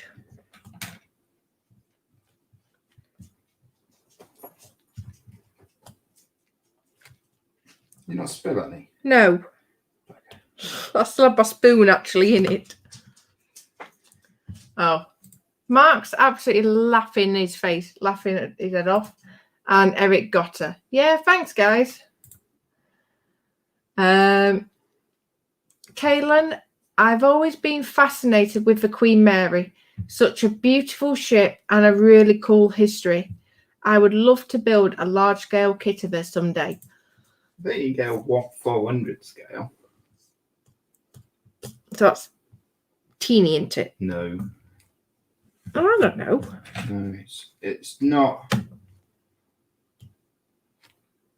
You're not spill any? No. I still have my spoon actually in it. Oh. Mark's absolutely laughing his face, laughing at his head off. And Eric got her. Yeah, thanks, guys. Kaylin, I've always been fascinated with the Queen Mary. Such a beautiful ship and a really cool history. I would love to build a large-scale kit of her someday. There you go, what 400 scale? So that's teeny, isn't it? No. Oh, I don't know. No, it's not.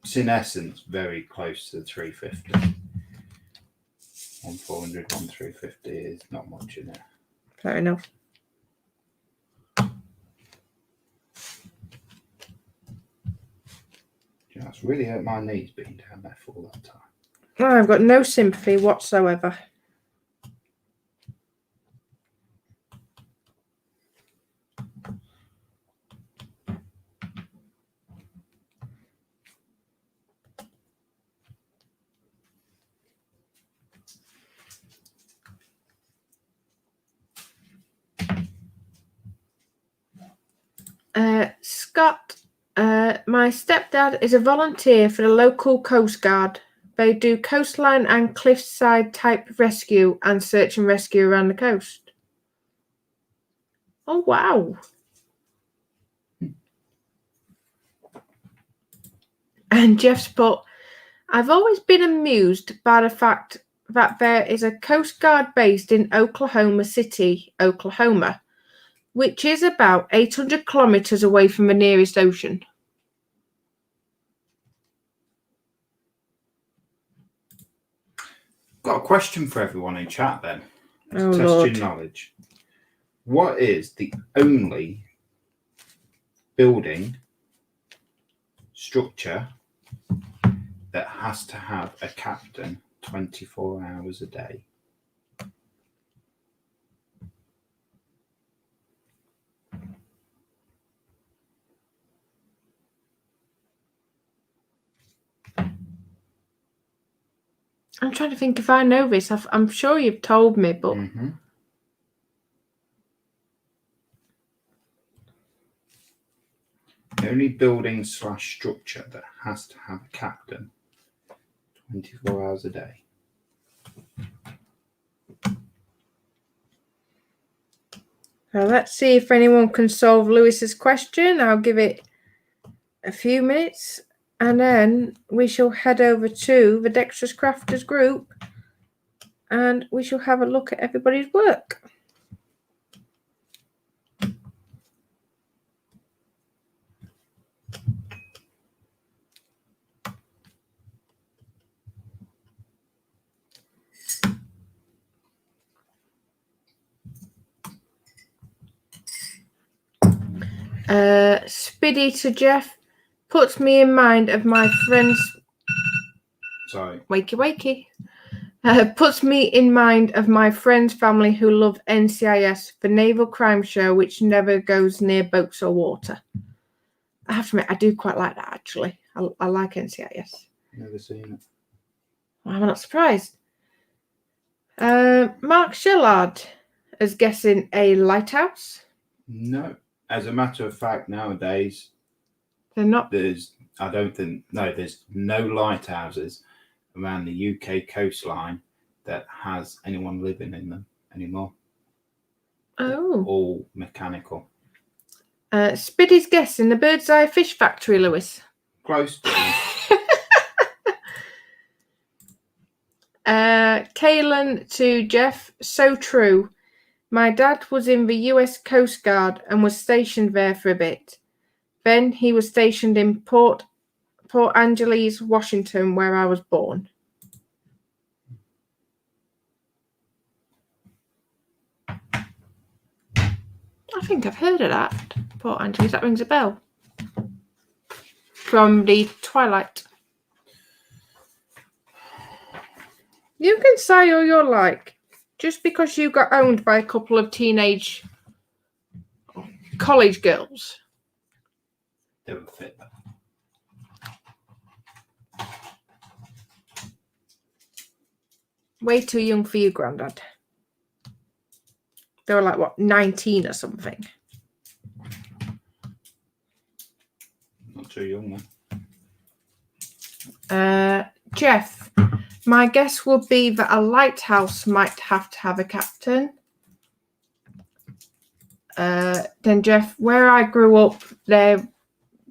It's in essence very close to the 350. 1 400, 1 350 is not much in it. Fair enough. You know, it's really hurt my knees being down there for all that time. I've got no sympathy whatsoever. Scott, my stepdad is a volunteer for the local Coast Guard. They do coastline and cliffside type rescue and search and rescue around the coast. Oh, wow. And Jeff's put, I've always been amused by the fact that there is a Coast Guard based in Oklahoma City, Oklahoma, which is about 800 kilometers away from the nearest ocean. Got a question for everyone in chat then. Oh, Test Lord. your knowledge. What is the only building structure that has to have a captain 24 hours a day? I'm trying to think if I know this. I'm sure you've told me, but The only building / structure that has to have a captain 24 hours a day. Now let's see if anyone can solve Lewis's question. I'll give it a few minutes and then we shall head over to the Dexterous Crafters group and we shall have a look at everybody's work. Spiddy to Jeff puts me in mind of my friends. Sorry. Wakey. Puts me in mind of my friend's family who love NCIS, the naval crime show, which never goes near boats or water. I have to admit, I do quite like that, actually. I like NCIS. Never seen it. I'm not surprised. Mark Shellard is guessing a lighthouse. No. As a matter of fact, nowadays, They're not. there's no lighthouses around the UK coastline that has anyone living in them anymore. Oh. All mechanical. Spiddy's guessing the Bird's Eye Fish Factory, Lewis. Close to Kaylin to Jeff, so true. My dad was in the US Coast Guard and was stationed there for a bit. Then he was stationed in Port Angeles, Washington, where I was born. I think I've heard of that. Port Angeles, that rings a bell. From the Twilight. You can say all you like. Just because you got owned by a couple of teenage college girls. They would fit that. Way too young for you, Grandad. They were like, what, 19 or something? Not too young, then. Jeff, my guess would be that a lighthouse might have to have a captain. Then, Jeff, where I grew up, there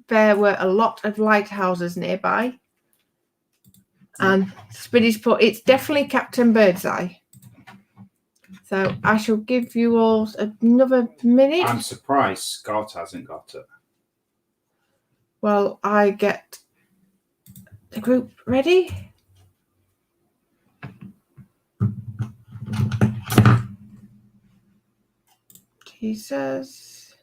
were a lot of lighthouses nearby. And Spiddy's put, it's definitely Captain Birdseye. So I shall give you all another minute. I'm surprised Scott hasn't got it. Well, I get the group ready. Jesus.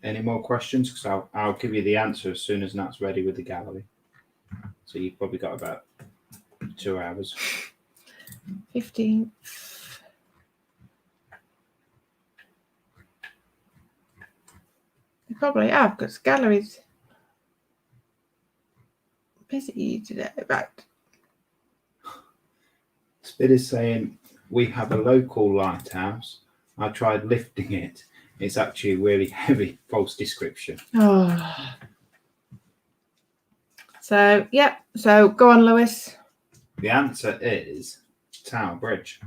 Any more questions? Because I'll give you the answer as soon as Nat's ready with the gallery. So you've probably got about 2 hours. 15. You probably have, because galleries busy today. Right. Spid is saying, we have a local lighthouse. I tried lifting it. It's actually really heavy. False description. Oh. So, yep. So, go on, Lewis. The answer is Tower Bridge.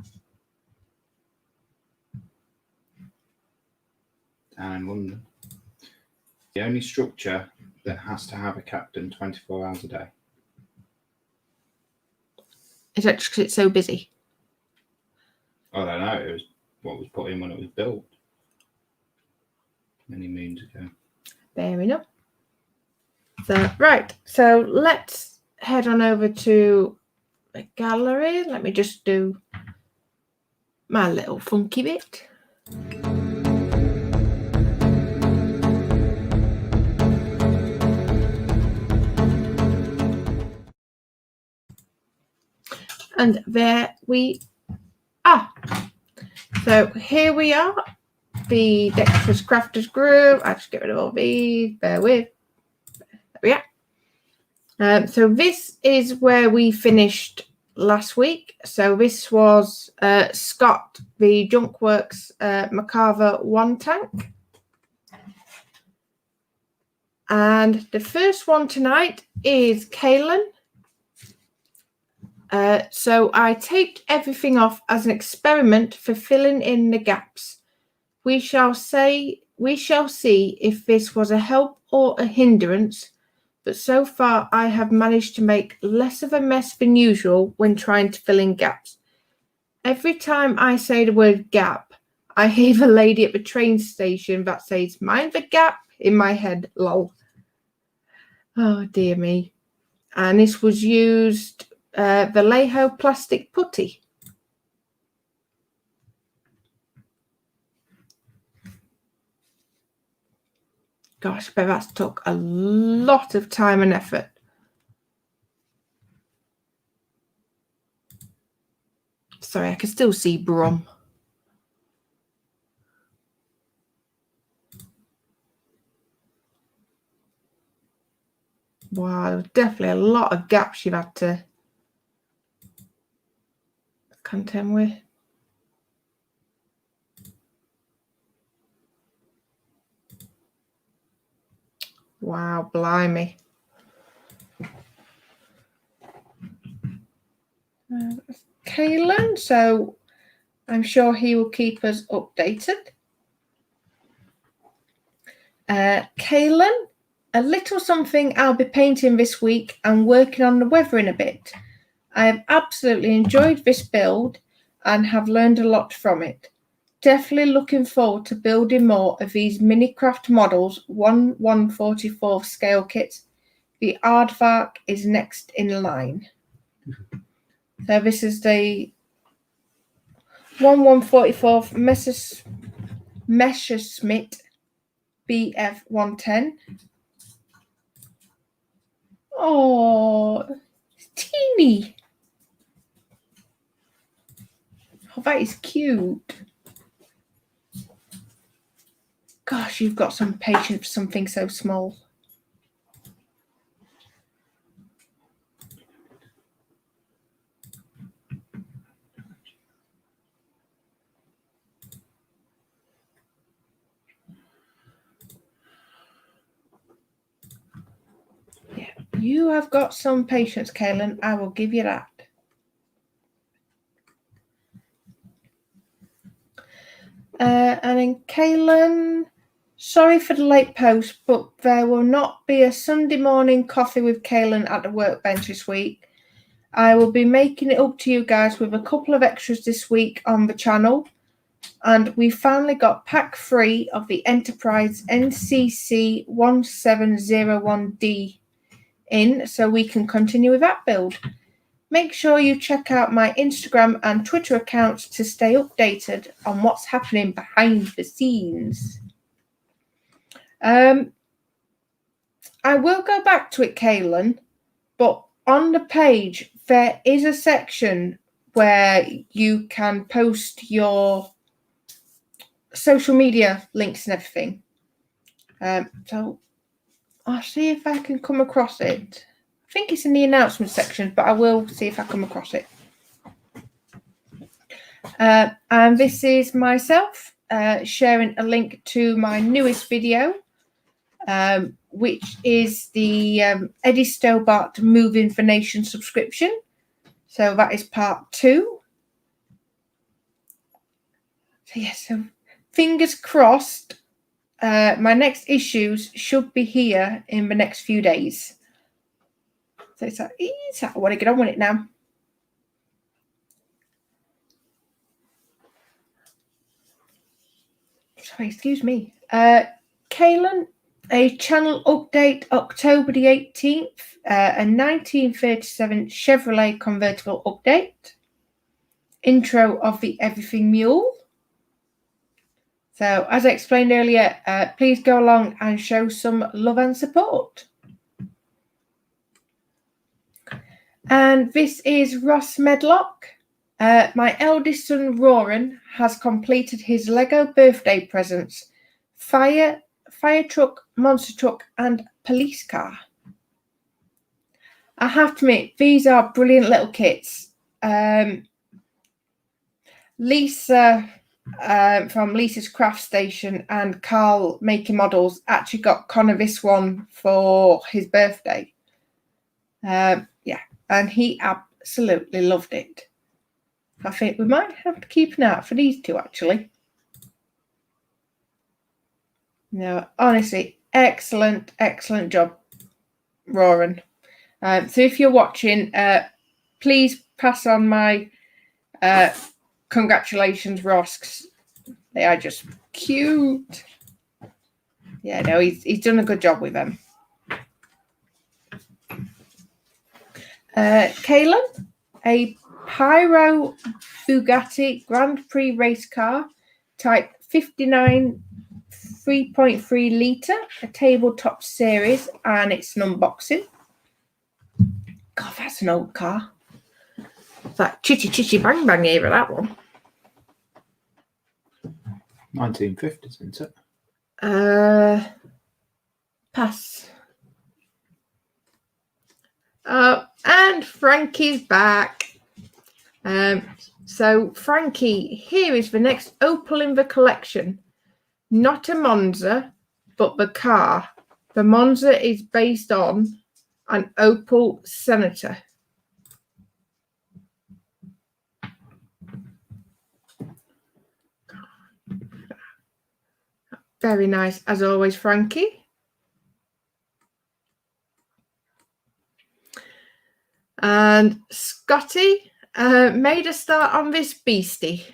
Down in London. The only structure that has to have a captain 24 hours a day. Is that just because it's so busy? I don't know. It was what was put in when it was built many moons ago. Fair enough. So, right. So, let's head on over to the gallery. Let me just do my little funky bit. And there we are. So here we are, the Dexterous Crafters group. I'll just get rid of all these, bear with. There we are. So this is where we finished last week. So this was Scott, the Junkworks Macarver 1 tank. And the first one tonight is Kaylin. So I taped everything off as an experiment for filling in the gaps. We shall see if this was a help or a hindrance, but so far I have managed to make less of a mess than usual when trying to fill in gaps. Every time I say the word gap, I hear the lady at the train station that says, "Mind the gap," in my head, lol. Oh dear me. And this was used Vallejo plastic putty. Gosh, but that took a lot of time and effort. Sorry, I can still see Brum. definitely a lot of gaps you've had to contend with. Wow, blimey. Kalen, so I'm sure he will keep us updated. Kalen, a little something I'll be painting this week and working on the weathering a bit. I have absolutely enjoyed this build and have learned a lot from it. Definitely looking forward to building more of these mini craft models, 1/144 scale kits. The aardvark is next in line. So this is the 1/144 Messerschmitt BF110. Oh, it's teeny. Oh, that is cute. Gosh, you've got some patience for something so small. Yeah, you have got some patience, Kaylin. I will give you that. And then Kaylin, sorry for the late post, but there will not be a Sunday morning coffee with Kaylin at the workbench this week. I will be making it up to you guys with a couple of extras this week on the channel. And we finally got pack 3 of the Enterprise NCC 1701D in, so we can continue with that build. Make sure you check out my Instagram and Twitter accounts to stay updated on what's happening behind the scenes. I will go back to it, Kaylin, but on the page there is a section where you can post your social media links and everything. So I'll see if I can come across it. I think it's in the announcement section, but I will see if I come across it. And this is myself sharing a link to my newest video, which is the Eddie Stobart Moving for Nation subscription. So that is part 2. So yes, so fingers crossed, my next issues should be here in the next few days. So it's like, I want to get on with it now. Sorry, excuse me. Kaylin, a channel update October the 18th, a 1937 Chevrolet convertible update. Intro of the Everything Mule. So, as I explained earlier, please go along and show some love and support. And this is Ross Medlock. My eldest son, Roran, has completed his Lego birthday presents. Fire truck, monster truck, and police car. I have to admit, these are brilliant little kits. Lisa from Lisa's Craft Station and Carl Making Models actually got Connor this one for his birthday. Yeah, and he absolutely loved it. I think we might have to keep an eye out for these two, actually. No, honestly, excellent job, Roran. So if you're watching, please pass on my congratulations, Ross. 'Cause they are just cute. Yeah, no, he's done a good job with them. Kaylin, a Pyro Bugatti Grand Prix race car, type 59 3.3 litre, a tabletop series, and it's an unboxing. God, that's an old car. It's like chitty chitty bang bang era, that one. 1950s, isn't it? Pass. And Frankie's back. So Frankie, here is the next opal in the collection. Not a Monza, but the car. The Monza is based on an Opel Senator. Very nice, as always, Frankie. And Scotty made a start on this beastie.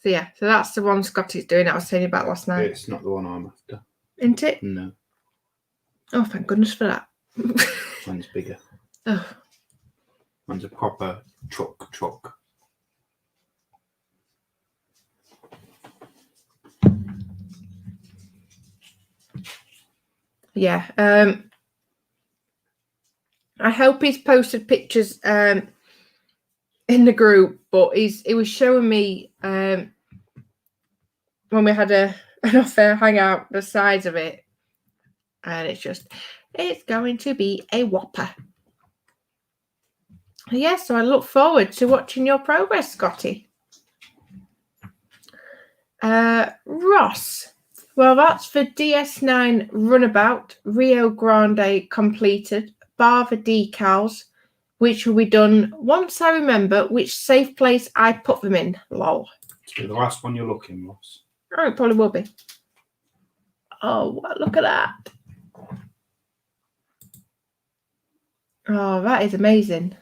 So yeah, so that's the one Scotty's doing. I was telling you about last night. It's not the one I'm after. Isn't it? No. Oh, thank goodness for that. Mine's bigger. Oh. Mine's a proper truck. Yeah. I hope he's posted pictures in the group, but he was showing me when we had an off-air hangout the size of it, and it's going to be a whopper. Yeah, so I look forward to watching your progress, Scotty. Ross. Well, that's for DS9 Runabout, Rio Grande completed, bar the decals, which will be done once I remember which safe place I put them in. Lol. So the last one you're looking, Ross. Oh, it probably will be. Oh, look at that. Oh, that is amazing.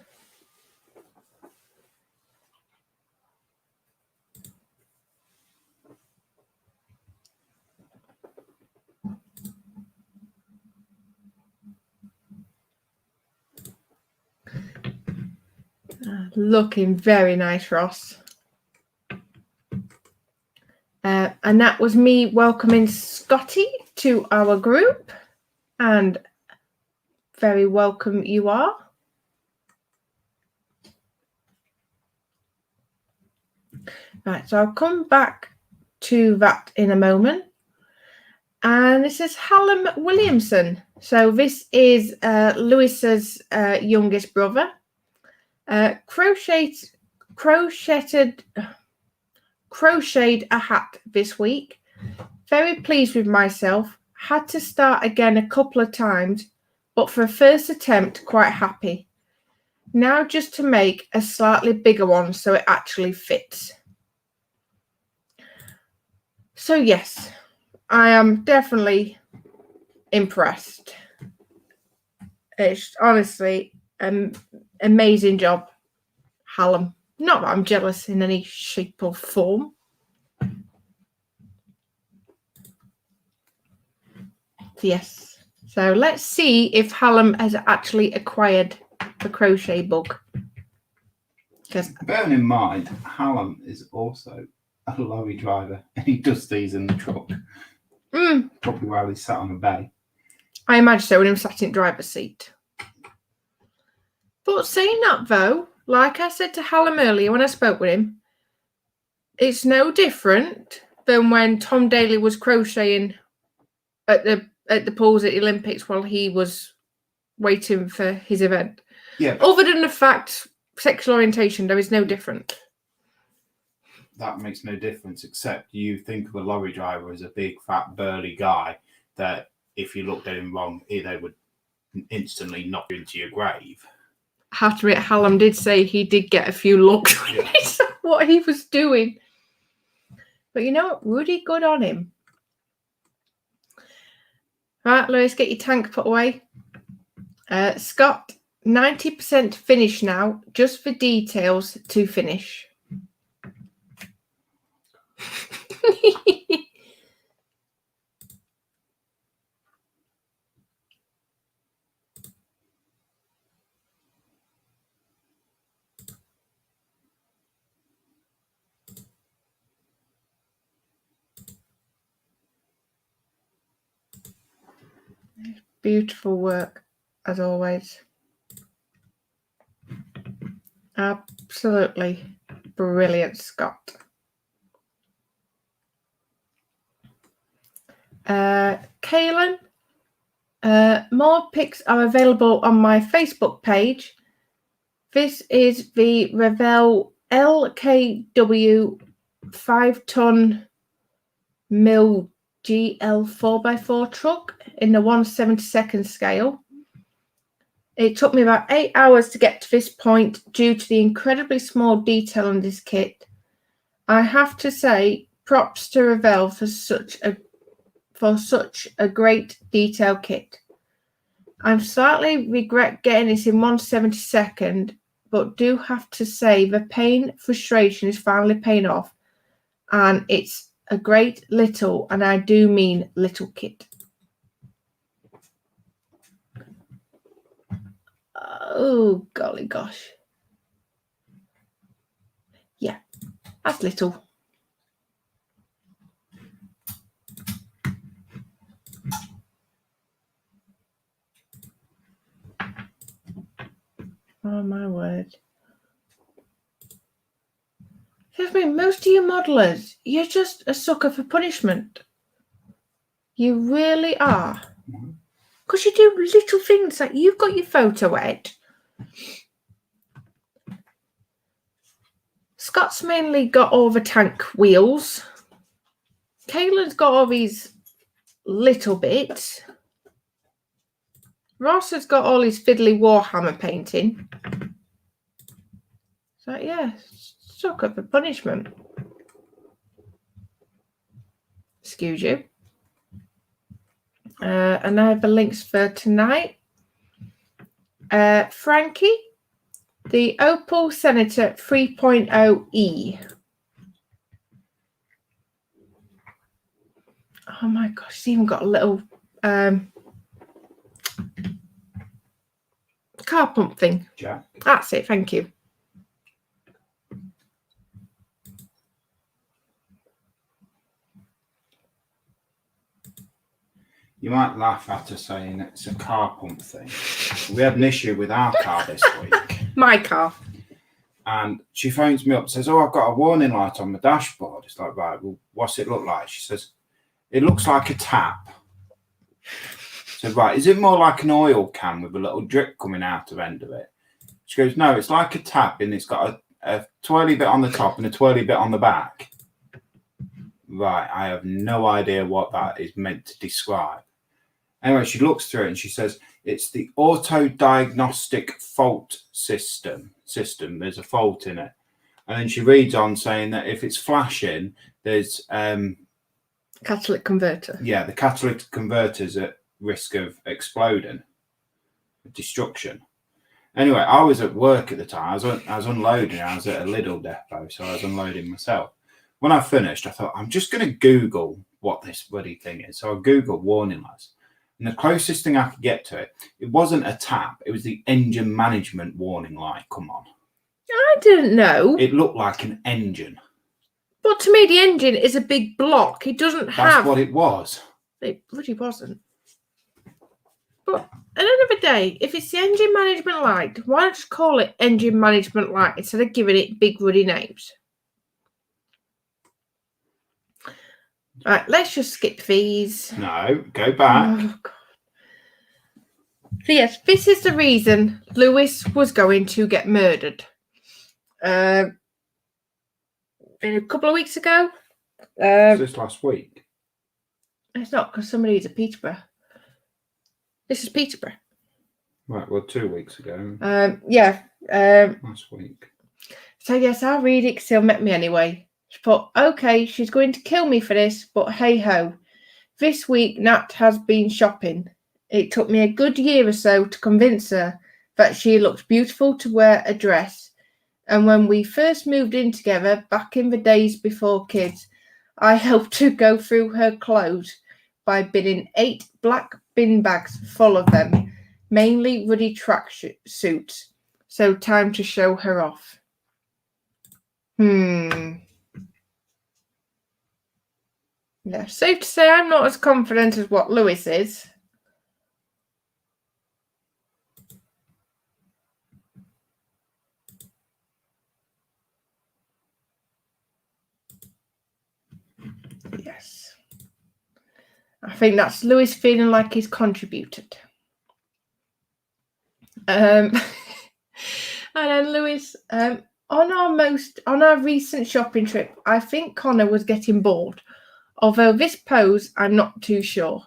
Looking very nice, Ross. And that was me welcoming Scotty to our group. And very welcome you are. Right, so I'll come back to that in a moment. And this is Hallam Williamson. So this is Lewis's youngest brother. Crocheted a hat this week. Very pleased with myself. Had to start again a couple of times, but for a first attempt, quite happy. Now just to make a slightly bigger one so it actually fits. So yes, I am definitely impressed. It's honestly an amazing job, Hallam. Not that I'm jealous in any shape or form. Yes. So let's see if Hallam has actually acquired the crochet bug. Because bearing in mind, Hallam is also a lorry driver and he does these in the truck. Probably while he's sat on a bay. I imagine so when I'm sat in the driver's seat. But saying that though, like I said to Hallam earlier when I spoke with him, it's no different than when Tom Daly was crocheting at the pools at the Olympics while he was waiting for his event. Yeah. Other than the fact, sexual orientation, there is no different. That makes no difference, except you think of a lorry driver as a big, fat, burly guy that if you looked at him wrong, they would instantly knock you into your grave. Hatterit Hallam did say he did get a few looks when he saw what he was doing. But you know what? Really good on him. Right, Lewis, get your tank put away. Scott, 90% finished now, just for details to finish. Beautiful work, as always. Absolutely brilliant, Scott. Kaylin, More pics are available on my Facebook page. This is the Revell LKW 5-ton mill GL 4x4 truck in the 1/72 scale. It took me about 8 hours to get to this point due to the incredibly small detail on this kit. I have to say props to Revell for such a great detail kit. I slightly regret getting this in 1/72, but do have to say the frustration is finally paying off, and it's a great little, and I do mean little kit. Oh, golly gosh. Yeah, that's little. Oh, my word. I mean, most of you modelers, you're just a sucker for punishment. You really are. Because you do little things like you've got your photo ed. Scott's mainly got all the tank wheels. Kayla's got all these little bits. Ross has got all his fiddly Warhammer painting. So, yeah, sucker for punishment. Excuse you. And I have the links for tonight. Frankie, the Opel Senator 3.0E. Oh my gosh, it's even got a little car pump thing. Jack. That's it, thank you. You might laugh at us saying it's a car pump thing. We had an issue with our car this week. My car. And she phones me up and says, "Oh, I've got a warning light on my dashboard." It's like, right, well, what's it look like? She says, "It looks like a tap." So, right, is it more like an oil can with a little drip coming out of the end of it? She goes, "No, it's like a tap and it's got a twirly bit on the top and a twirly bit on the back." Right, I have no idea what that is meant to describe. Anyway, she looks through it and she says, it's the auto diagnostic fault system. There's a fault in it. And then she reads on saying that if it's flashing, there's catalytic converter. Yeah, the catalytic converter's at risk of exploding, destruction. Anyway, I was at work at the time. I was unloading. I was at a Lidl depot, so I was unloading myself. When I finished, I thought, I'm just going to Google what this bloody thing is. So I Googled warning lights. And the closest thing I could get to it, it wasn't a tap. It was the engine management warning light. Come on. I didn't know. It looked like an engine. But to me, the engine is a big block. It doesn't have... That's what it was. It bloody wasn't. But at the end of the day, if it's the engine management light, why not just call it engine management light instead of giving it big ruddy names? Right, let's just skip these. No, go back. Oh, God. So yes, this is the reason Lewis was going to get murdered. A couple of weeks ago. This last week? It's not, because somebody's at Peterborough. This is Peterborough. Right, well, 2 weeks ago. Yeah. Last week. So yes, I'll read it because he'll met me anyway. She put, okay, she's going to kill me for this, but hey ho. This week Nat has been shopping. It took me a good year or so to convince her that she looked beautiful to wear a dress. And when we first moved in together, back in the days before kids, I helped her go through her clothes by binning 8 black bin bags full of them, mainly ruddy track suits. So time to show her off. Yeah, safe to say I'm not as confident as what Lewis is. Yes. I think that's Lewis feeling like he's contributed. And then Lewis, on our recent shopping trip, I think Connor was getting bored. Although this pose, I'm not too sure.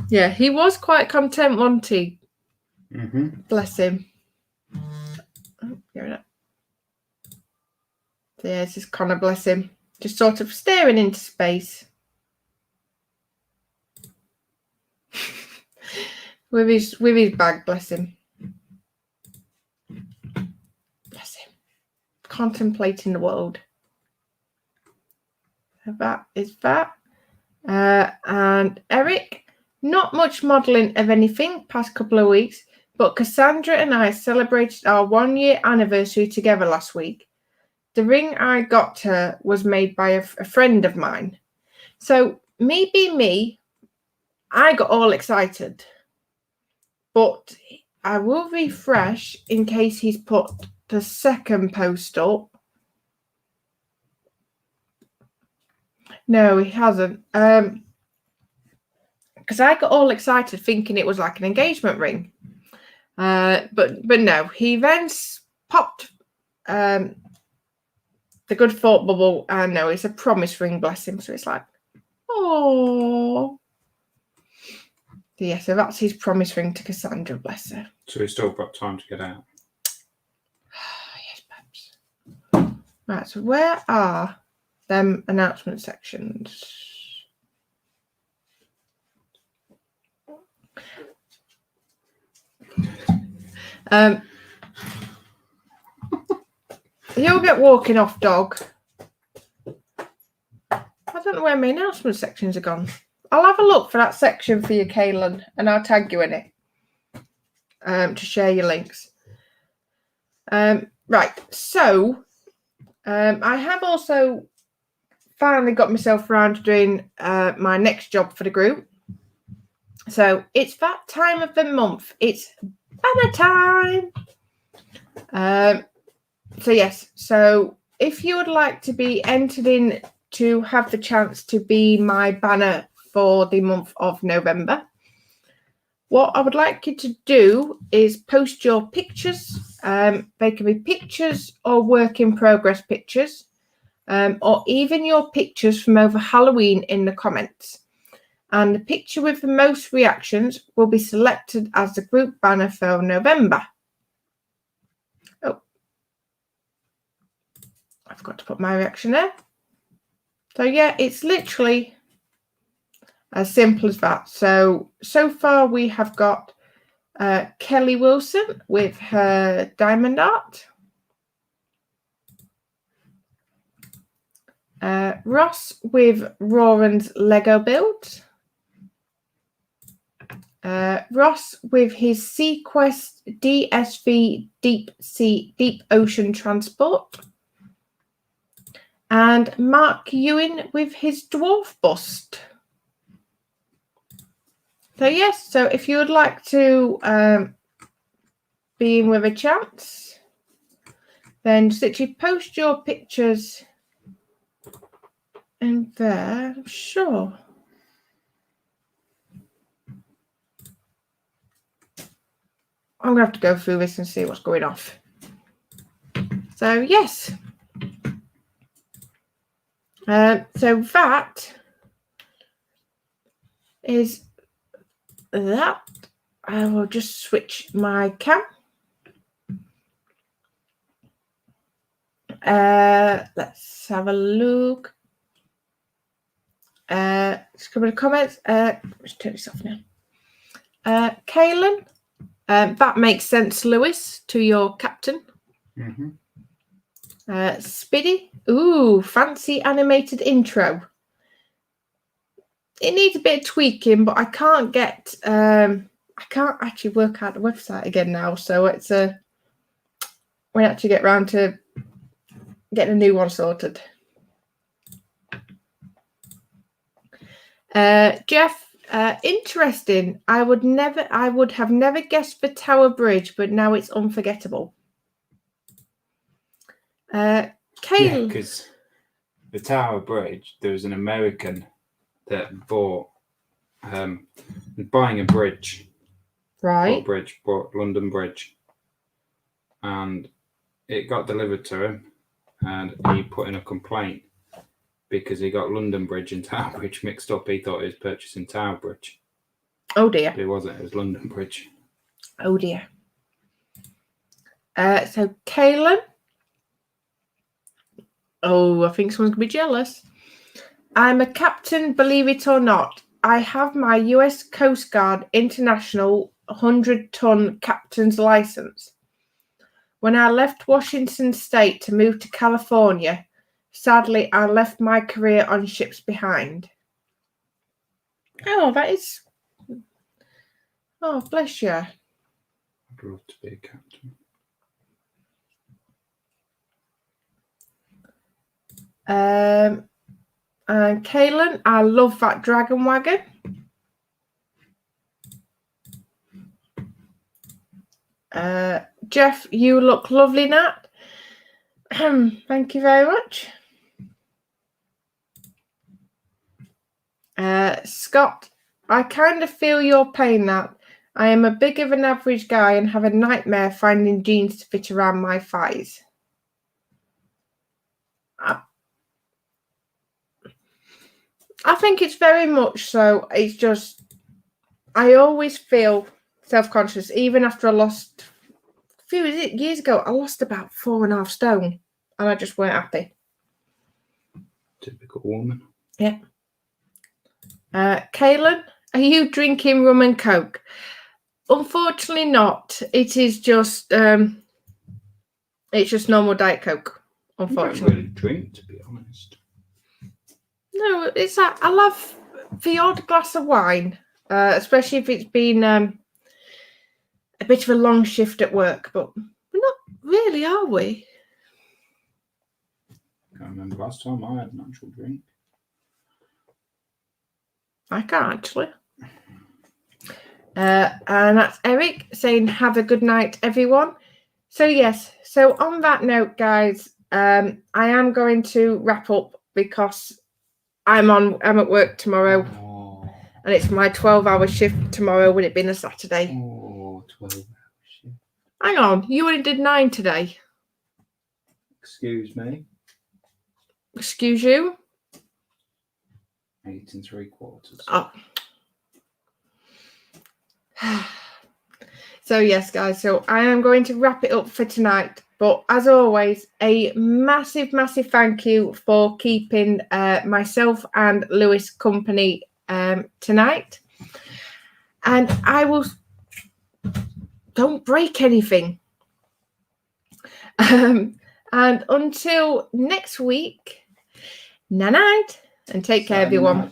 Yeah, he was quite content, wasn't he? Bless him. Oh, here it is. There's this Connor, bless him. Just sort of staring into space. with his bag, bless him. Bless him. Contemplating the world. That is that. And Eric, not much modelling of anything past couple of weeks, but Cassandra and I celebrated our 1-year anniversary together last week. The ring I got her was made by a friend of mine. So me being me, I got all excited. But I will refresh in case he's put the second post up. No, he hasn't. Because I got all excited thinking it was like an engagement ring. But no, he then popped the good thought bubble, and no, it's a promise ring, bless him. So it's like, oh. Yeah, so that's his promise ring to Cassandra, bless her. So he's still got time to get out. Yes, perhaps. Right, so where are them announcement sections? You'll get walking off, dog. I don't know where my announcement sections are gone. I'll have a look for that section for you, Kaylin, and I'll tag you in it to share your links. Right, so I have also finally got myself around to doing my next job for the group. So it's that time of the month. It's banner time. So yes, so if you would like to be entered in to have the chance to be my banner for the month of November, what I would like you to do is post your pictures. They can be pictures or work in progress pictures, or even your pictures from over Halloween in the comments. And the picture with the most reactions will be selected as the group banner for November. Oh, I forgot to put my reaction there. So yeah, it's literally as simple as that. So far we have got Kelly Wilson with her diamond art. Ross with Roran's Lego build. Ross with his Sequest DSV Deep Ocean Transport. And Mark Ewan with his dwarf bust. So yes, so if you would like to be in with a chance, then just literally post your pictures in there. Sure. I'm going to have to go through this and see what's going off. So yes. So that is that. I will just switch my cam. Let's have a look. Let's come in the comments. Let's turn this off now. Kaylin, that makes sense, Lewis, to your captain. Mm-hmm. Spiddy, ooh, fancy animated intro. It needs a bit of tweaking, but I can't get I can't actually work out the website again now, so it's we actually get round to getting a new one sorted. Jeff, interesting. I would have never guessed the Tower Bridge, but now it's unforgettable. Yeah, because the Tower Bridge, there was an American that bought buying a bridge. Right. Bought London Bridge, and it got delivered to him, and he put in a complaint because he got London Bridge and Tower Bridge mixed up. He thought he was purchasing Tower Bridge. Oh dear. But it wasn't. It was London Bridge. Oh dear. So Kaylin. Oh, I think someone's gonna be jealous. I'm a captain, believe it or not. I have my US Coast Guard International 100-ton captain's license. When I left Washington State to move to California, sadly, I left my career on ships behind. Oh, that is... Oh, bless you. I'd love to be a captain. And Kaylin, I love that dragon wagon. Jeff, you look lovely, Nat. Thank you very much. Scott, I kind of feel your pain, Nat. I am a big of an average guy and have a nightmare finding jeans to fit around my thighs. I think it's very much so. It's just, I always feel self-conscious, even after I lost, a few years ago, I lost about 4.5 stone and I just weren't happy. Typical woman. Yeah. Kaylin, are you drinking rum and coke? Unfortunately not. It is just, it's just normal Diet Coke, unfortunately. I don't really drink, to be honest. No, it's that I love the odd glass of wine, especially if it's been a bit of a long shift at work. But we're not really, are we? I can't remember last time I had an actual drink. I can't actually. And that's Eric saying, "Have a good night, everyone." So yes. So on that note, guys, I am going to wrap up because I'm at work tomorrow, and it's my 12-hour shift tomorrow. With it being a Saturday. 12-hour shift. Hang on, you only did 9 today. Excuse me. Excuse you. 8 3/4. Oh. So yes, guys. So I am going to wrap it up for tonight. But as always, a massive, massive thank you for keeping myself and Lewis company tonight. And I will... Don't break anything. And until next week, night and take care, everyone.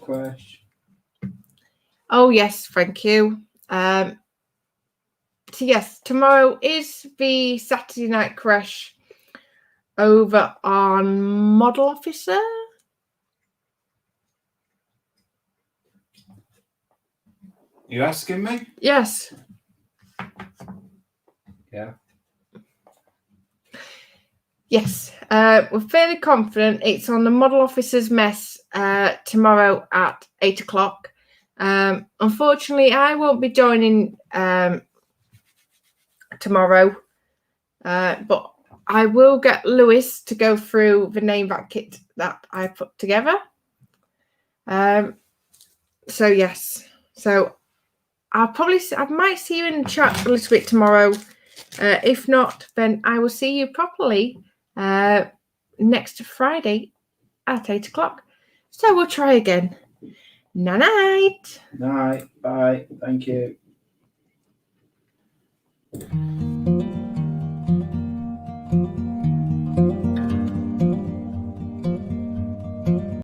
Oh, yes, thank you. So yes, tomorrow is the Saturday night crash over on Model Officer. You asking me? Yes. Yeah. Yes, we're fairly confident it's on the Model Officer's Mess tomorrow at 8 o'clock. Unfortunately, I won't be joining tomorrow, but I will get Lewis to go through the name that kit that I put together. So yes, so I might see you in the chat a little bit tomorrow. If not, then I will see you properly next Friday at 8 o'clock. So we'll try again. Night. Night. Bye. Thank you.